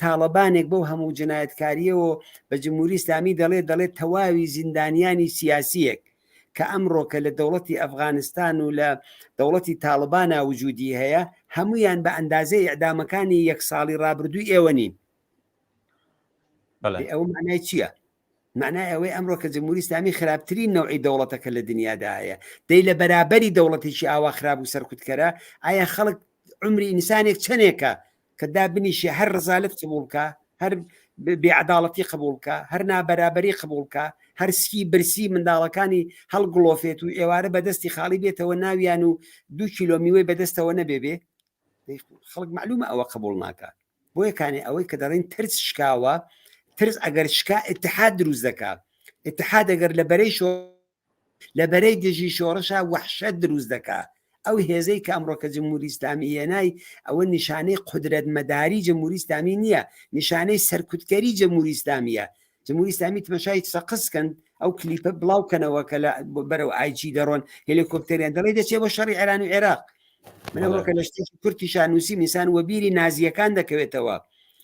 تاڵەبانێک بەو هەموو جنایەتکاریەوە بە جمهوری ئیسلامی دەڵێت تەواوی زیندانیانی سیاسیەک کە ئەمڕۆکە لە دەوڵەتی ئەفغانستان و لە دەوڵەتی تاڵبانە وجودی هەیە هەمویان بە ئەندازەی ئەعدامەکانی یەک ساڵی ڕابردووی ئێوە نین. ئەوە معنای چییە؟ معنای ئەوەی ئەمڕۆ کە جمهوری ئیسلامی خراپترین نەوعی دەوڵەتەکە لە دنیادا هەیە دەی لە بەرابەری دەوڵەتێکی ئاوا خراپ و سەرکوتکەرە ئایا خەڵک عمری ئینسانێک چەندێکە کە دابنیشی هەر ڕزالت قبولکە هەر بێعداڵەتی قبولکە هەر نابەرابەری قبولکە هەر سکی برسی منداڵەکانی هەڵگڵۆفێت و ئێوارە بەدەستی خاڵی بێتەوە ناویان و 2 کیلۆ میوەی بەدەستەوە نەبێبێ خەڵک معلومە ئەوە قبول ناکات بۆ یەکانێ ئەوەی کە دەڕێن ترس شکاوە ترس ئەگەر شکا اتحاد دروست دەکات اتحاد ئەگەر لە بەرەی دژی شۆڕشە وەحشەت دروست دەکات ئەو هێزەی کە ئەمڕۆکە جمهوری ئیسلامی هێنای ئەوە نیشانەی قودرەت مەداری جمهوری ئیسلامی نییە نیشانەی سەرکوتکەری جمهوری ئیسلامیە جمهوری ئیسلامی تماشای سەقسکەن ئەو کلیپە بڵاوکەنەوە کە بەرەو ئایجی دەڕۆن هێلیکۆپتەریان دەڵێ دەچێت بۆ شەڕی ئێران و عێراق منەوەکە لە شتێکی کورتی شانووسی میسان وەبیری نازیەکان دەکەوێتەوە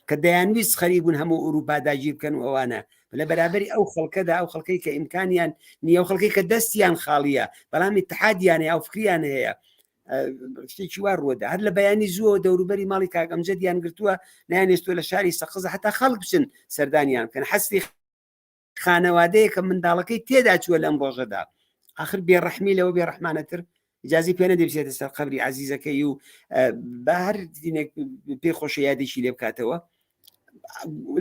کە دەیانویست خەریک بوون هەموو ئوروپا داگیر بکەن و ئەوانە لە بەرابەری ئەو خەڵکەدا ئەو خەڵکەی کە ئیمکانیان نییە و خەڵکی کە دەستیان خاڵیە بەڵام اتحادیان ئەو فکریان هەیە شتێکی وا ڕووەدا هەر لە بەیانی زووە دەوروبەری ماڵی کاک ئەمجەدیان گرتووە نانێستوە لە شاری سەقز حتا خەڵک بچن سەردانیان بکەن حەستی خانەوادەیە کە منداڵەکەی تێدا چووە لەم ڕۆژەدا آخر بێڕەحمی لەوە بێڕەحمانەتر ئیجازی پێ نەدەبێتە سەر قەبری عەزیزەکەی و بە هەر دینێک پێی خۆشە یادێکی لێ بکاتەوە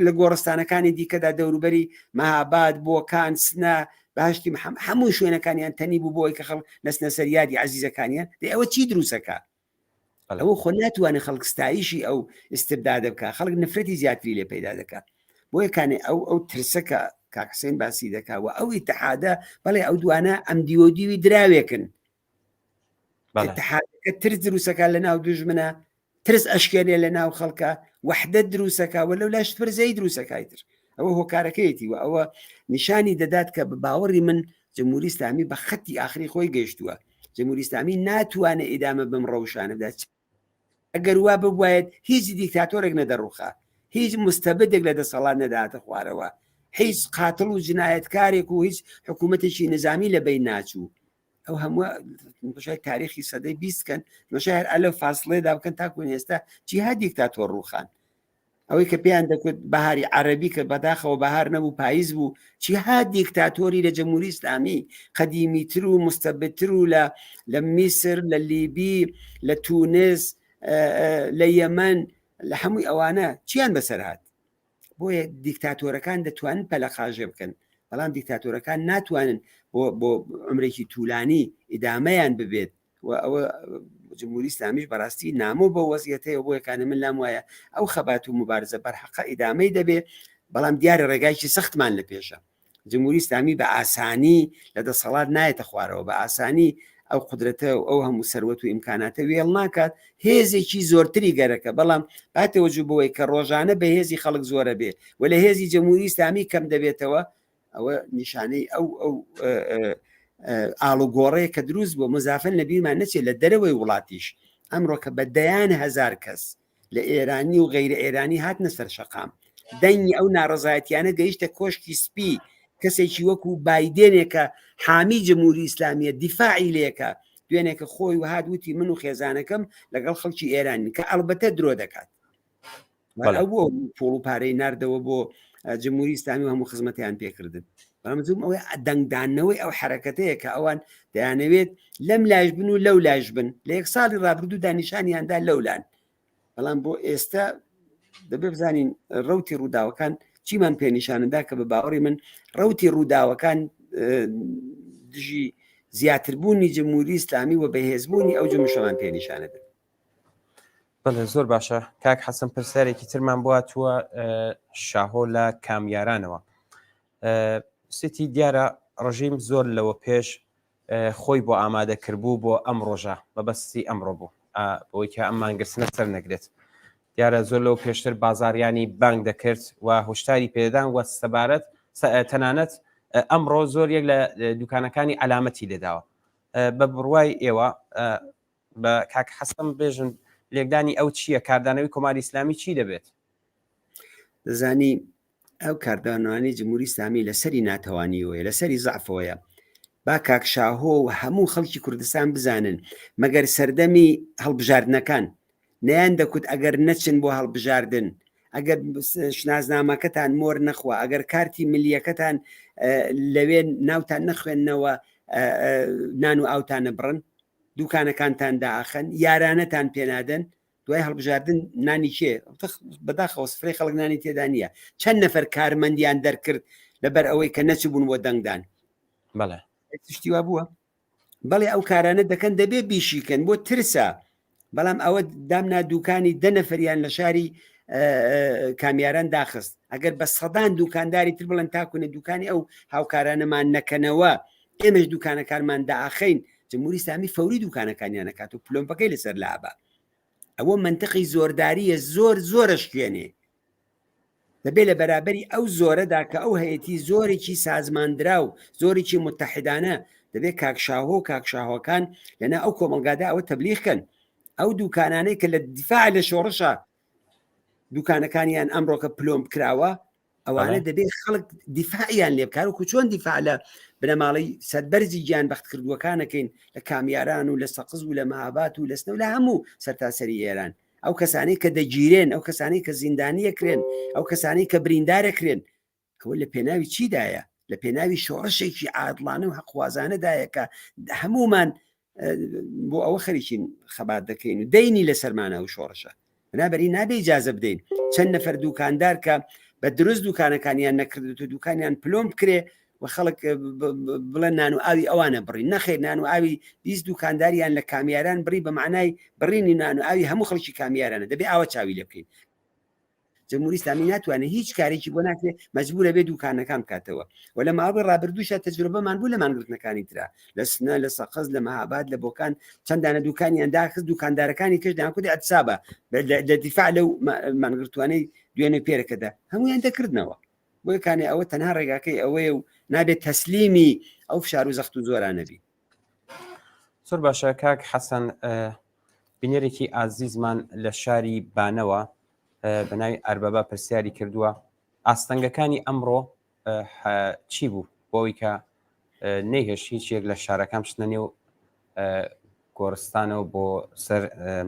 لە گۆڕستانەکانی دیکەدا دەوروبەری مەهاباد بۆکان سنە باشتی هەموو شوێنەکانیان تەنی بوو بۆی کە خەڵک نەسنە سەر یادی عەزیزەکانیان ئەوە چی دروستەکە ئەوە خۆ ناتوانێت خەڵک ستایشی ئەو استبدادە بکە خەڵک نفرەتی زیاتری لێ پەیدا دەکات بۆیە کانێ ئەو ترسەکە کاک حسێن باسی دەکات و ئەو ئیتحادە بەڵێ ئەو دوانە ئەم دیوەدیوی دراوێکن اتحادەکە ترس دروستەکە لە ناو دوژمنە ترس ئەشکێنێ لە ناو خەڵکە وحدەت دروستەکە و لەو لاش پرزەی دروستەکەیتر ئەوە هۆکارەکەیەتی و ئەوە نیشانی دەدات کە بە باوەڕی من جمهوری ئیسلامی بە خەتی ئاخری خۆی گەیشتووە جمهوری ئیسلامی ناتوانێت ئیدامە بم ڕەوشانە بدات ئەگەر وا ببوایەت هیچ دیکتاتۆرێک نەدەڕوخا هیچ مستەبدێک لە دەسەڵات نەداتە خوارەوە هیچ قاتڵ و جنایەتکارێک و هیچ حکوومەتێکی نظامی لە بین ناچوو ئەو هەموو بەشای تاریخی سەدەی 20 کەن مەشای هەر ئەلە فاصلەیەدا بکەن تاکوون ئێستا جیها دیکتاتۆر ڕووخان ئەوەی کە پێیان دەکوت بەهاری عەرەبی کە بەداخەوە بەهار نەبوو پاییز بوو جیها دیکتاتۆری لە جمهوری ئیسلامی قەدیمیتر و مستەبدتر و لە میسر لە لیبی لە تونس لە یەمەن لە هەمووی ئەوانە چیان بەسەر هات بۆیە دیکتاتۆرەکان دەتوانن پەلەخاژێ بکەن بەڵام دیکتاتۆرەکان ناتوانن بۆ عمرێکی توولانی ئیدامەیان ببێت و ئەوە جمهوری ئیسلامیش بەڕاستی نامۆ بە وەزیەتەیە بۆ یەکانە من لام وایە ئەو خەبات و مبارزە بەرحەقە ئیدامەی دەبێت بەڵام دیارە ڕێگایکی سەختمان لە پێشە جمهوری ئیسلامی بە ئاسانی لە دەسەڵات نایەتە خوارەوە بە ئاسانی ئەو قدرەتە و ئەو هەموو سەروەت و ئیمکاناتە وێڵ ناکات هێزێکی زۆرتری گەرەکە بەڵام باتەوەجو بەوەی کە ڕۆژانە بە هێزی خەڵک زۆرە بێ و لە هێزی جمهوری ئیسلامی کەم دەبێتەوە ئەوە نیشانەی ئەو ئاڵوگۆڕەیە کە دروست بۆ مزافن لە بیرمان نەچێت لە دەرەوەی وڵاتیش ئەمڕۆ کە بە دەیان هەزار کەس لە ئێرانی و غەیرە ئێرانی هاتنە سەر شەقام دەنگی ئەو ناڕەزایەتیانە گەیشتە کۆشکی سپی کەسێکی وەکو بایدێنێکە حامی جمهوری ئیسلامیە دیفاعی لێکە دوێنێکە خۆی و هادوتی من و خێزانەکەم لەگەڵ خەڵکی ئێرانی کە ئەڵبەتە درۆ دەکات ئەو بۆ پۆڵ و پارەی ناردەوە بۆ جمهوری ئیسلامی و هەموو خزمەتیان پێکردن بەڵام ئەوەی دەنگدانەوەی ئەو حرەکەتەیە کە ئەوان دەیانەوێت لەم لاش بن و لەو لاش بن لە یەک ساڵی ڕابردوو دانیشانیاندا لەولان بەڵام بۆ ئێستا دەبێ بزانین ڕەوتی ڕووداوەکان چیمان پێنیشانەدا کە بە باوەڕی من ڕەوتی ڕووداوەکان دژی زیاتربوونی جمهوری ئیسلامی و بەهێزبوونی ئەو جمشەمان پێنیشانەدا. بەڵێ زۆر باشە کاک حەسەن پرسیارێکی ترمان بواتوە شاهۆ لە کامیارانەوە سێتی دیارە ڕژیم زۆر لەوە پێش خۆی بۆ ئامادەکردبوو بۆ ئەم ڕۆژە بەبەستی ئەمڕۆ بوو بۆی کە ئەم مانگرسنە سەر نەگرێت دیارە زۆر لەو پێشتر بازاریانی بانگ دەکرد و هۆشداری پێدان وە سەبارەت تەنانەت ئەمڕۆ زۆر یەک لە دوکانەکانی علامەتی لێداوە بە بڕوای ئێوە بە کاک حەسەن بێژن لێکدانی ئەو چییە کاردانەوەی کۆماری ئیسلامی چی دەبێت دەزانی ئەو کاردانەوانی جمهوری ئیسلامی لەسەری ناتەوانیەوەی لەسەری زعفەوەیە با کاک شاهۆ و هەموو خەڵکی کوردستان بزانن مەگەر سەردەمی هەڵبژاردنەکان نەیان دەکوت ئەگەر نەچن بۆ هەڵبژاردن ئەگەر شنازنامەکەتان مۆر نەخوا ئەگەر کارتی ملیەکەتان لەوێ ناوتان نەخوێننەوە نان و ئاوتانە بڕن دوکانەکانتان داخەن یارانەتان پێنادەن دوای هەڵبژاردن نانی کێ بەداخەوە سفرەی خەڵک نانی تێدا نییە چەند نەفەر کارمەندیان دەرکرد لەبەر ئەوەی کە نەچبوون بۆ دەنگدان بەڵێ تشتیوا بووە بەڵێ ئەو کارانە دەکەن دەبێ بیشیکەن بۆ ترسە بەڵام ئەوە دامنا دوکانی دەنەفەریان لە شاری کامیاران داخست ئەگەر بە سەدان دوکانداری تر بڵند تاکوونە دوکانی ئەو هاوکارانەمان نەکەنەوە ئێمەش دوکانەکانمان داخین جمهوری ئیسلامی فەوری دوکانەکانیان نەکات و پلۆمپەکەی لەسەر لابە ئەوە منطقی زۆرداریە زۆرە شوێنێ دەبێت لە بەرابەری ئەو زۆرەدا کە ئەو هەیەی زۆرێکی سازماندرا و زۆرێکی متحدانە دەبێت کاکشاهۆکان لەنا ئەو کۆمەلگادا ئەوە تەبلیغکەن ئەو دوکانانەی کە لە دیفاع لە شۆڕشە دوکانەکانیان ئەمڕۆکە پلۆم کراوە ئەوانە دەبێت خەڵک دیفاعیان لێ بکار وکو چۆن دیفاع لە بنەماڵی سەربەرزی گیان بەخت کردووەکانەکەین لە کامیاران و لە سەقز و لە مەهابات و لە سنە و لە هەموو سەرتاسەری ئێران ئەو کەسانی کە دەگیرێن ئەو کەسانی کە زیندانیەکرێن ئەو کەسانی کە بریندارەکرێن ئەوە لە پێناوی چیدایە لە پێناوی شۆڕشێکی عادڵانە و حەقوازانەدایە کە هەمومان بۆ ئەوە خەریکین خەبات دەکەین و دەینی لە سەرمانە و شۆڕشە بنابەری نابێ ئیجازە بدەین چەند نەفەر دوکاندار کە بە دروست دوکانەکانیان نەکردو دوکانیان پلۆم بکرێ و خەڵک بڵێن نان و ئاوی ئەوانە بڕی نەخێر نان و ئاوی 20 دوکانداریان لە کامیاران بڕی بە معنای بڕینی نان و ئاوی هەموو خەڵکی کامیارانە دەبێ ئاوە چاوی لێ بکەین جمهوری اسلامی ناتوانێت هیچ کارێکی بۆ ناکرێت مەجبورە بێ دوکانەکان بکاتەوە و لە ماوەی ڕابردووشە تەجروبەمان بوو لە مانگرتنەکانی ترا لە سنە لە سەقز لە مەهاباد لە بۆکان چەندانە دوکانیان داخست دوکاندارەکانی کەش داکودی ئەتسابە لە دیفاع لەو مانگرتوانەی دوێنێ پێرەکەدا هەمویان دەکردنەوە بۆیکانێ ئەوە تەنها ڕێگاکەی ئەوەیە و نابێت تەسلیمی ئەو فشار و زەخت و زۆرانەبی. زۆر باشە کاک حەسەن بینێرێکی ئازیزمان لە شاری بانەوە بەناوی ئەربەبە پرسیاری کردووە ئاستەنگەکانی ئەمڕۆ چی بوو بۆی کە نەیهێش هیچ یەک لە شارەکان شتە نێو گۆڕستانەوە بۆ سەر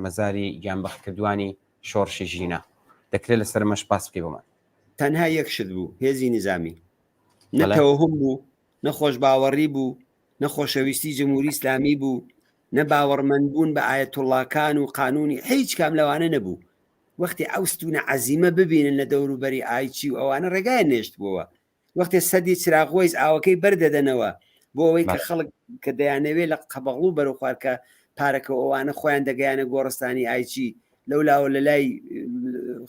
مەزاری گیانبەختکردوانی شۆڕشی ژینە دەکرێت لەسەر مەش باس بکەی بۆمان تەنها یەکشت بوو هێزی نظامی نەتەوەهم بوو نەخۆش باوەڕی بوو نەخۆشەویستی جمهوری اسلامی بوو نە باوەڕمەندبوون بە ئایەتوڵڵاکان و قانونی هیچ کام لەوانە نەبوو وەختی ئەوستونە عەزیمە ببینن لە دەوروبەری ئایچی و ئەوانە ڕێگای نێشت بووە وەختی سەدی چراغۆیز ئاوەکەی بەردەدەنەوە بۆ ئەوەی کە خەڵک کە دەیانەوێت لە قەبەغڵ و بەرەو خوارکە پارەکە ئەوانە خۆیان دەگەیانە گۆڕستانی ئایچی لەولاوە لە لای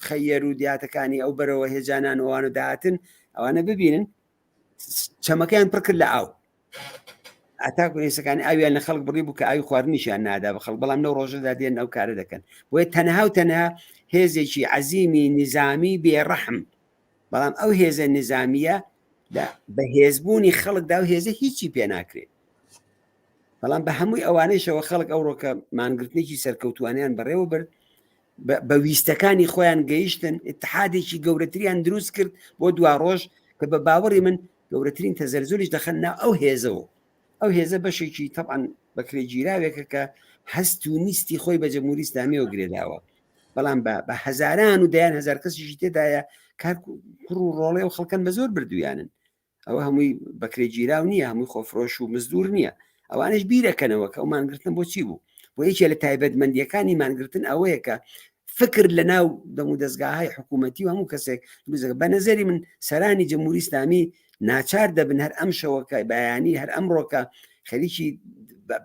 خەیەر و دیاتەکانی ئەو بەرەوە هێجانان ئەوانە داهاتن ئەوانە ببینن چەمەکەیان پڕکرد لە ئاو ئاتاکوێسەکانی ئاویان لە خەڵک بڕی بوو کە ئاوی خواردنیشیان نادا بە خەڵک بەڵام لەو ڕۆژەدا دێن ئەو کارە دەکەن بۆیە تەنها و تەنها هێزێکی عەزیمی نظامی بێڕەحم بەڵام ئەو هێزە نظامیە بە هێزبوونی خەڵکدا و هێزە هیچی پێ ناکرێت بەڵام بە هەمووی ئەوانەیشەوە خەڵک ئەوڕۆکە مانگرتنێکی سەرکەوتوانیان بەڕێوە برد بە ویستەکانی خۆیان گەیشتن اتحادێکی گەورەتریان دروست کرد بۆ دوا ڕۆژ کە بە باوەڕی من گەورەترین تەزەلزولیش دەخەن ناو ئەو هێزەوە ئەو هێزە بەشێکی تەبعاً بەکرێ گیراوێکە کە هەست و نیستی خۆی بە جمهوری اسلامیەوە گرێداوە بەڵام بە هەزاران و دەیان هەزار کەسیشی تێدایە کار کوڕ و ڕۆڵێ و خەڵکەن بە زۆر بردویانن ئەوە هەمووی بەکرێ گیراو نییە هەمووی خۆفرۆش و مزدور نییە ئەوانش بیرەکەنەوە کە ئەو مانگرتن بۆچی بوو بۆ یەکێ لە تایبەتمەندیەکانی مانگرتن ئەوەیە کە فکر لە ناو دەم و دەستگاهای حکوومەتی و هەموو کەسێک بە نەزەری من سەرانی جمهوری اسلامی ناچار دەبن هەر ئەم شەوەکە بەیانی هەر ئەمڕۆکە خەریکی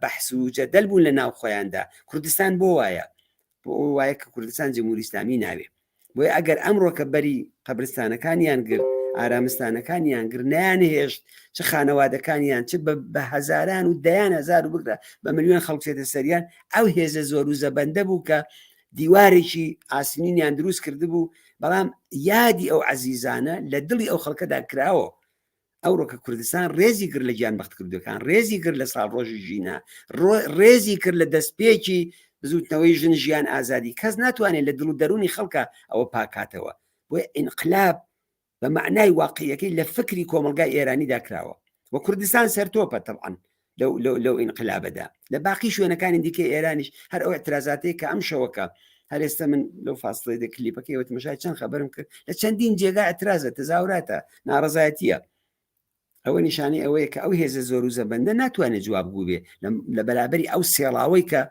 بەحث و جەدەل بوون لە ناو خۆیاندا کوردستان بۆ وایە بۆ وایە کە کوردستان جمهوری اسلامی ناوێ بۆیە ئەگەر ئەمڕۆکە بەری قەبرستانەکانیان گرت ئارامستانەکانیان گر نەیانهێشت چه خانەوادەکانیان چ بە هەزاران و دەیان هەزار و بگرە بە ملیۆن خەڵکێتە سەریان ئەو هێزە زۆر و زەبەندە بوو کە دیوارێکی ئاسمینیان دروست کرده بوو بەڵام یادی ئەو عەزیزانە لە دڵی ئەو خەڵکەدا کراوە ئەوڕۆکە کوردستان ڕێزی کرد لە گیان بەختکردوەکان ڕێزی کرد لە ساڵ ڕۆژی ژینە ڕێزی کرد لە دەستپێکی بزوتنەوەی ژن ژیان ئازادی کەس ناتوانێت لە دڵ و دەرونی خەڵکە ئەوە پاکاتەوە بۆ ئینقلاب بە معنای واقعیەکەی لە فکری کۆمەلگای ئێرانیدا کراوە و کوردستان سەرتۆپە تەبعاً لەو ئینقلابەدا لە باقی شوێنەکانی دیکەی ئێرانیش هەر ئەو اعترازاتەی کە ئەم شەوەکە هەر ئێستا من لەو فاصلەیەدا کلیپەکەی وتمەشای چەند خەبەرم کرد لە چەندین جێگا ئەترازە تەزاوراتە ناڕەزایەتیە ئەوە نیشانەی ئەوەیە کە ئەو هێزە زۆر و زەبەندە ناتوانێت جوابگو بێ لە بەرابەری ئەو سێڵاوەی کە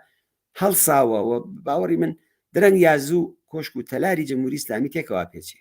هەڵساوە و باوەڕی من درەنگ یازوو کۆشک و تەلاری جمهوری اسلامی تێکەوا پێچێ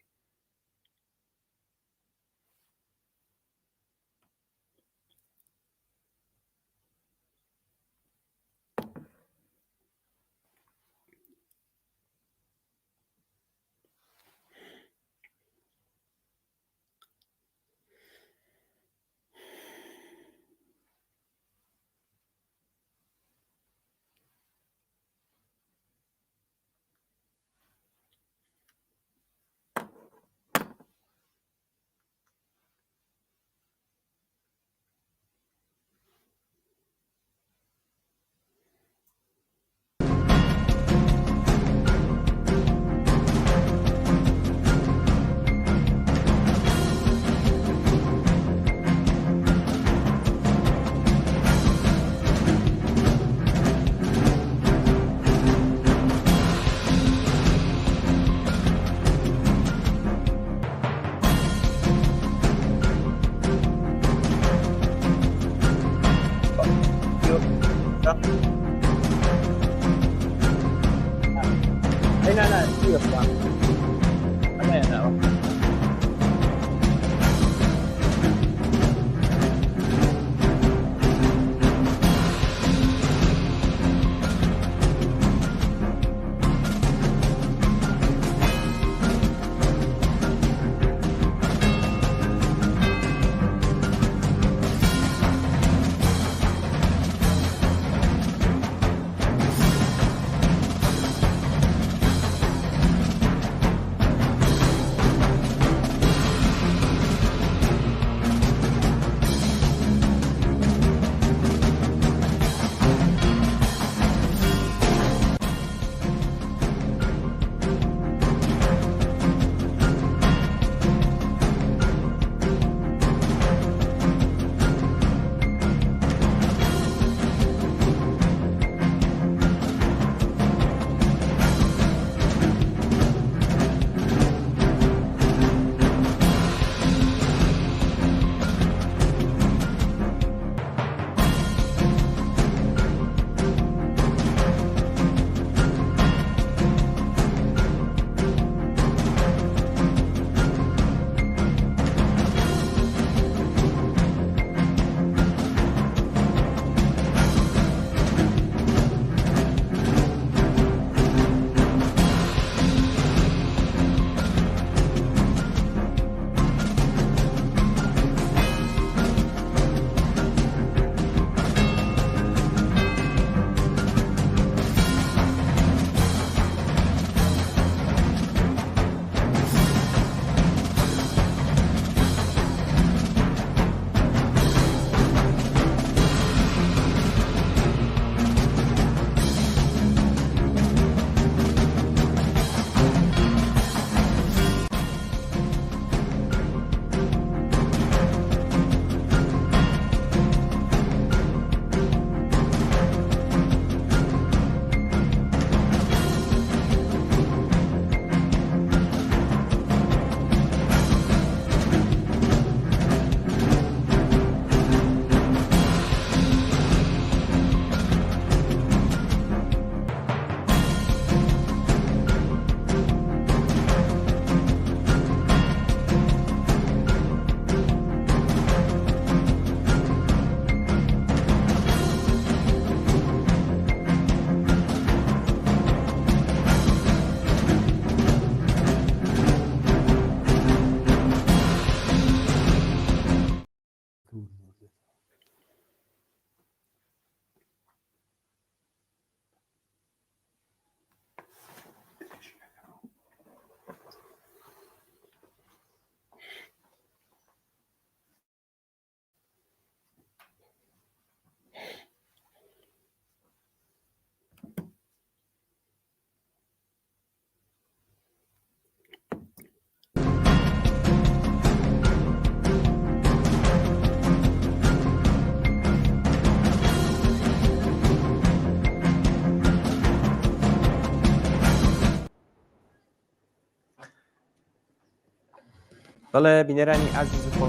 بەڵێ بینەرانی عزیز خۆ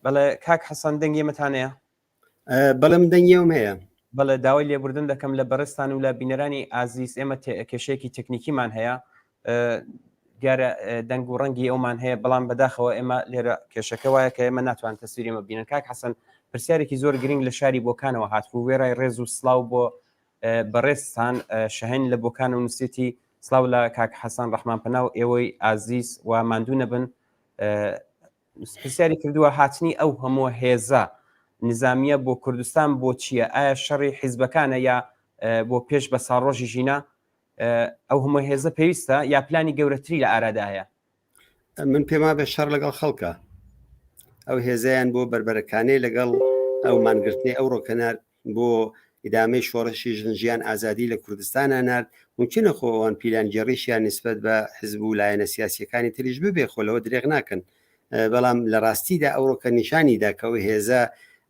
بەڵێ کاک حەسەن دەنگێمەتان هەیە؟ بەڵێ من دەنگێم هەیە. بەڵێ داوای لێبوردن دەکەم لە بەڕێستان و لە بینەرانی ئازیز ئێمە کێشەیەکی تەکنیکیمان هەیە دیارە دەنگ و ڕەنگی ئەومان هەیە بەڵام بەداخەوە ئێمە لێرە کێشەکە وایە کە ئێمە ناتوان تەسویرێمە بینن. کاک حەسەن پرسیارێکی زۆر گرنگ لە شاری بۆکانەوە هاتبوو وێرای ڕێز و سلااو بۆ بەڕێستان شەهێن لە بۆکان و نووسێتی سلااو لە کاک حەسەن ڕەحمان پەناو ئێوەی ئازیز و ماندوو نەبن پرسیاری کردووە هاتنی ئەو هەموو هێزە نظامیە بۆ کوردستان بۆ چییە؟ ئایا شەڕی حیزبەکانە یا بۆ پێش بە ساڕۆژی ژینە ئەو هەموو هێزە پێویستە یا پلانی گەورەتری لە ئارادایە؟ من پێما بە شەڕ لەگەڵ خەڵکە ئەو هێزیان بۆ بربەرەکانەی لەگەڵ ئەو مانگرتنی ئەو ڕۆکەنار بۆ ئیدامەی شۆڕشی ژنجیان ئازادی لە کوردستانە نرد ممکنە خۆوان پیلانگەڕیشیان نسبەت بە حزب و لایەنە سیاسیەکانی تریش ببێ خۆلەوە درێغ ناکەن بەڵام لە ڕاستیدا ئەوڕۆکە نیشانیدا کەەوە هێزە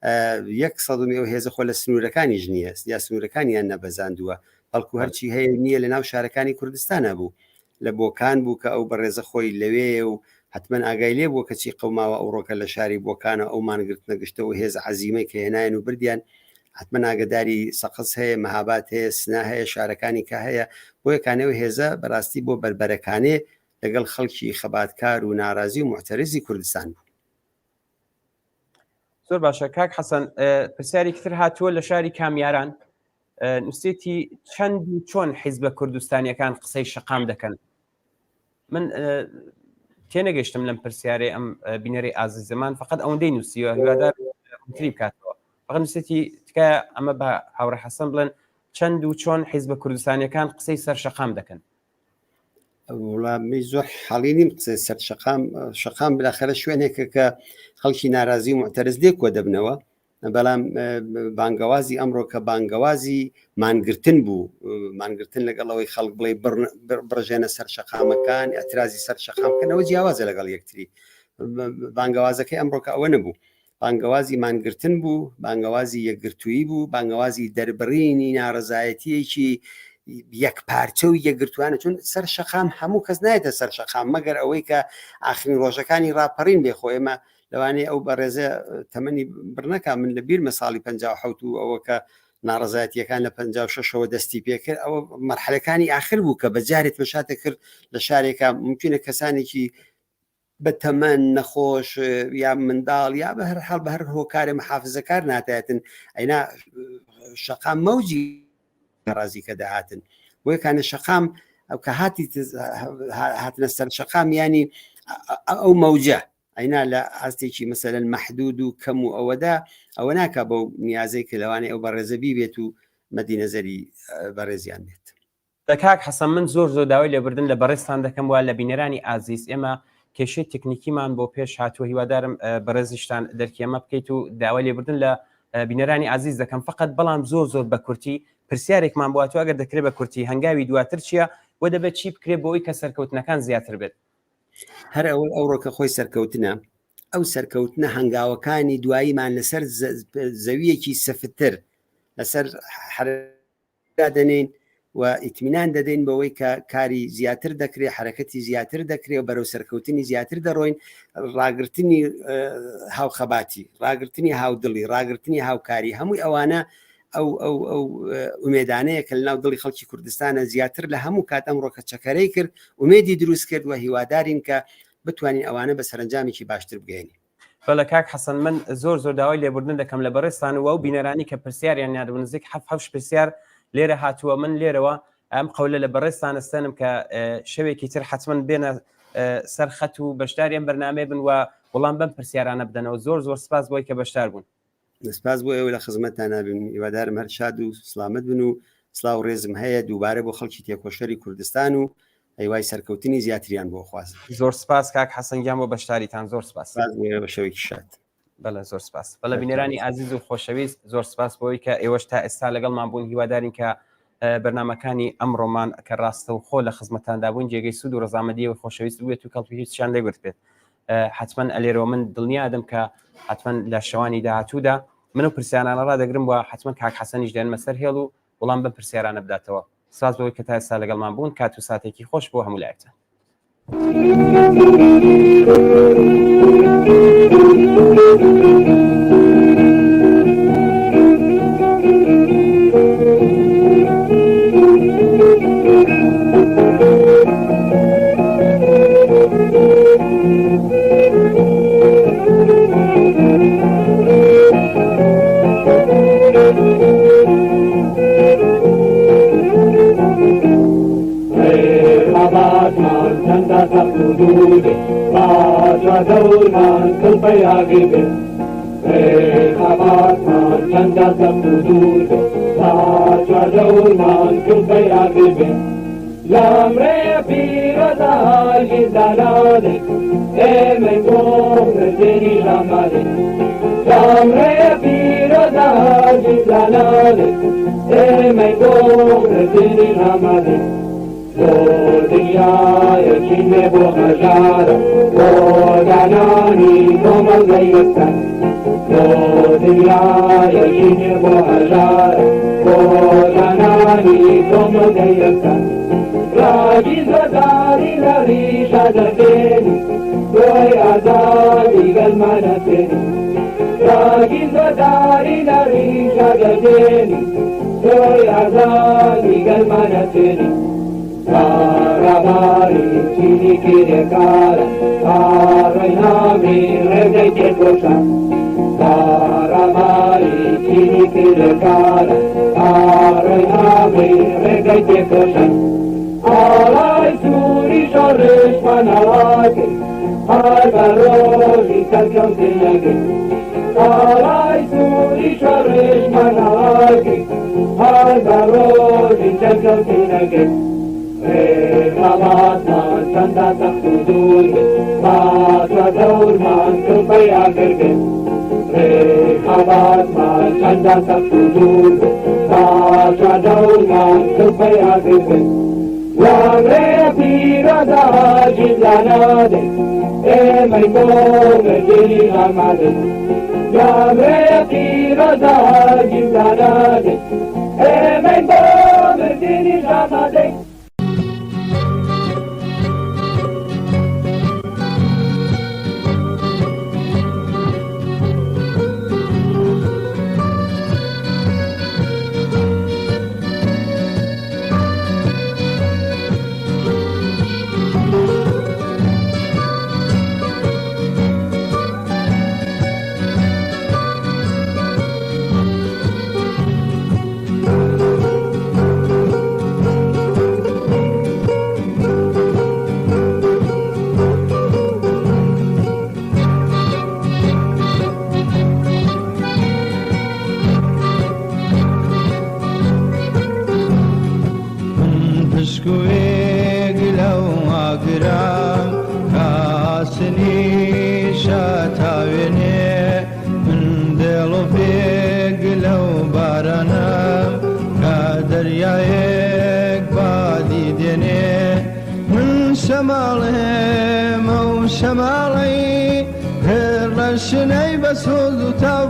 100 ئەو هێزە خۆ لە سنوورەکانی ژنیە یا سنوورەکانیان نەبەزاندووە بەڵکو هەرچی هەیە نییە لە ناو شارەکانی کوردستانە بوو لە بۆکان بوو کە ئەو بەڕێزە خۆی لەوێ و حتمما ئاگای لێ بووە کەچی قەوماوە ئەوڕۆکە لە شاری بۆکانە ئەو مانگرتنە گشتەوە هێز عەزیمەی کە هێنایەن و بردیان حتمما ئاگداری سەقز هەیە مەهابات هەیە سنا هەیە شارەکانی کە هەیە بۆ یەکانەوە هێزە بەڕاستی بۆ بربەرەکانێ لەگەڵ خەڵکی خەباتکار و ناڕازی و محتەرزی کوردستان بوو. زۆر باشە کاک حەسەن پرسیاری تر هاتووە لە شاری کامیاران نووسێتی چەند و چۆن حیزبە کوردستانیەکان قسەی شەقام دەکەن من تێنەگەشتم لەم پرسیارێ ئەم بینەری ئازیزەمان فقط ئەوەندەی نووسیوە هیوادار کوتری بکاتەوە فقط نووسێتی تکایە ئەمە بە هاوڕێ حەسەن بڵێن چەند و چۆن حیزبە کوردستانیەکان قسەی سەر شەقام دەکەن. وڵامی زۆر حاڵی نیم قسەی سەر شەقام بالاخەرە شوێنێکە کە خەڵکی ناڕازی و معتەرز لێ کۆ دەبنەوە بەڵام بانگەوازی ئەمڕۆ کە بانگەوازی مانگرتن بوو مانگرتن لەگەڵەوەی خەڵک بڵێ بڕژێنە سەر شەقامەکان ئەترازی سەر شەقامکەنەوە جیاوازە لەگەڵ یەکتری بانگەوازەکەی ئەمڕۆکە ئەوە نەبوو بانگەوازی مانگرتن بوو بانگەوازی یەکگرتووی بوو بانگەوازی دەربڕینی ناڕزایەتیەکی یەک پارچە و یەکگرتوانە چون سەر شەقام هەموو کەس نایێتە سەر شەقام مەگەر ئەوەی کە ئاخرین ڕۆژەکانی ڕاپەڕین بێ خۆ ئێمە لەوانەیە ئەو بەڕێزە تەمەنی بڕنەکە من لە بیرمە ساڵی 57 و ئەوە کە ناڕزایەتیەکان لە 56ەوە دەستی پێکرد ئەوە مەرحەلەکانی آخر بوو کە بەجارێت مەشاتە کرد لە شارێکە ممکنە کەسانێکی بە تەمەن نەخۆش یا منداڵ یا بە هەر حاڵ بە هەر هۆکارە محافزەکار ناتایەتن ئەینا شەقام مەوجی ڕازی کە داهاتن بۆ یەکانە شەقام ئەو کە هاتنە سەر شەقام ینی ئەو مەوجە ئەینا لە ئاستێکی مەسەلەن مەحدود و کەم و ئەوەدا ئەوە ناکە بەو نیازەی کە لەوانەیە ئەو بەڕێزەبی بێت و مەدینەزەری بەڕێزیان بێت. دەکاک حەسەن من زۆر داوای لێبردن لە بەڕێستان دەکەم وە لە بینەرانی ئازیز ئێمە کێشەی تکنیکیمان بۆ پێش هاتووە هیوادارم بەڕێزیشتان دەرکێمە بکەیت و داوای لێبردن لە بینەرانی ئازیز دەکەم فقط بەڵام زۆر بە کورتی پرسیارێکمان بۆ هاتووە ئەگەر دەکرێت بە کورتی هەنگاوی دواتر چییە و دەبێت چی بکرێت بۆەوەی کە سەرکەوتنەکان زیاتر بێت هەر ئەو ڕۆکە خۆی سەرکەوتنە ئەو سەرکەوتنە هەنگاوەکانی دواییمان لەسەر زەویەکی سەفتر لەسەر دەنین و ئیتمینان دەدەین بەوەی کە کاری زیاتر دەکرێت حرەکەتی زیاتر دەکرێت و بەرەو سەرکەوتنی زیاتر دەڕۆین ڕاگررتنی هاوخەباتی ڕاگررتنی هاودڵی ڕاگررتنی هاوکاری هەمووی ئەوانە ئەو ئومێدانەیە کە لە ناو دڵی خەڵکی کوردستانە زیاتر لە هەموو کات ئەمڕۆکە چەکەرەی کرد ومێدی دروست کرد و هیوادارین کە بتوانین ئەوانە بە سەرنجامێکی باشتر بگەین. بەڵە کاک حەسەن من زۆر داوای لێبوردن دەکەم لە بەڕێستان و ئەو بینەرانی کە پرسیاریان یادبوو نزیک حەفت پرسیار لێرە هاتووە من لێرەوە ئەم قەولە لە بەڕێستان ئەستێنم کە شەوێکی تر حتمما بێنە سەرخەت و بەشداریان بەرنامێ بن و وەڵام بەم پرسیارانە بدەنەوە زۆر سپاس بۆی کە بەشدار بوون. سپاس بۆ ئێوە لە خزمەتتان نابین هیوادارم هەر شاد و سلامت بن و سلااو ڕێزم هەیە دووبارە بۆ خەڵکی تێکۆشەری کوردستان و هیوای سەرکەوتنی زیاتریان بۆ خوازم. زۆر سپاس کاک حەسەنگیان بۆ بەشداریتان زۆر سپاس بە شەوێکی شاد. بەڵێ زۆر سپاس بەڵە بینەرانی ئازیز و خۆشەویست زۆر سپاس بۆی کە ئێوەش تا ئێستا لەگەڵمان بوون هیوادارین کە بەرنامەکانی ئەمڕۆمان کە ڕاستە و خۆ لە خزمەتتاندا بوون جێگەی سوود و ڕزامەندی و خۆشەویست بێت و کەڵکی هیچیان لێگرت بێت حتمما ئەلێرەوە من دڵنیادم کە حتمما لە شەوانی داهاتوودا من و پرسیارانە ڕدەگرم وە حتمما کاک حەسەنیش دێنمە سەر هێڵ و وەڵام بە پرسیارانە بداتەوە سپاس بۆی کە تا ئێستا لەگەڵمان بوون کات و ساتێکی خۆش بۆ هەموو لایەکتان. Lamre جامعه پیرزن زنانه میگم دلی نماده دنیای چین بو هزار و زنانی کمال گیرفتن دنیای چین بو هزار و زنانی کمال گیرفتن راجی زداری لری شدتنی دوی آزادی گلمانتنی راجی زداری لری شدتنی دوی آزادی گلمانتنی Karamari chini kire kara, karanami rege ke kosha. Karamari chini kire kara, karanami rege ke kosha. Alay suri shorish manavake, har baroji sakam tinage. Alay suri shorish manavake, har baroji sakam tinage. Rabat man chanda takhudul Matra daur man krupaya karke Rabat man chanda takhudul Matra daur man krupaya karke Wagre pira da jizanade Mai to jili amade Wagre pira da jizanade Mai to jili amade شمالي هرشني بسوزتا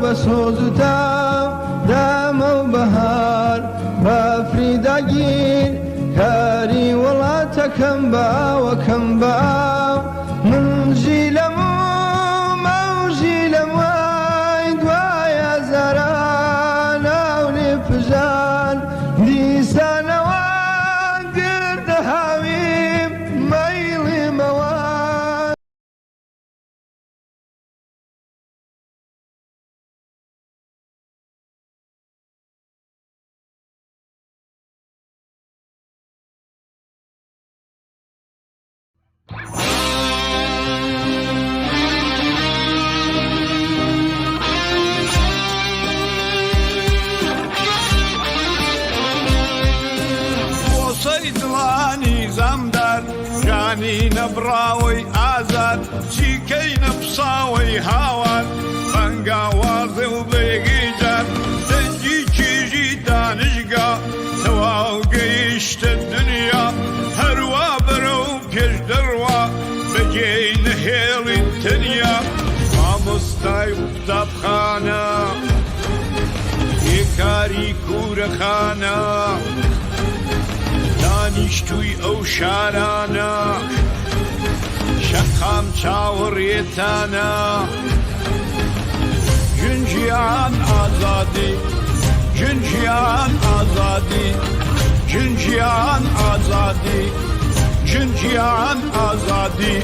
دام وبهار بفريداجين كاري ولا تكمبا وكمبا من جيلمو موجي لموين دوايا زرانا ونفجان دي سنة وقرد حبيب ميلي موان وصيدلاني زمدر جاني نبراوي آزاد جيكي نبصاوي هاوان بنقا واضي وبيجيجر تجي كيجي دانشقا تواوقيشت الدنيا هروا برو بيش دروا بجين هيلي الدنيا مامستاي وكتابخانة يكاري كورخانة دانیشتوی ئەو شارانە شەقام چاوەڕێتانە جنجیان ئازادی جنجیان ئازادی جنجیان ئازادی جنجیان ئازادی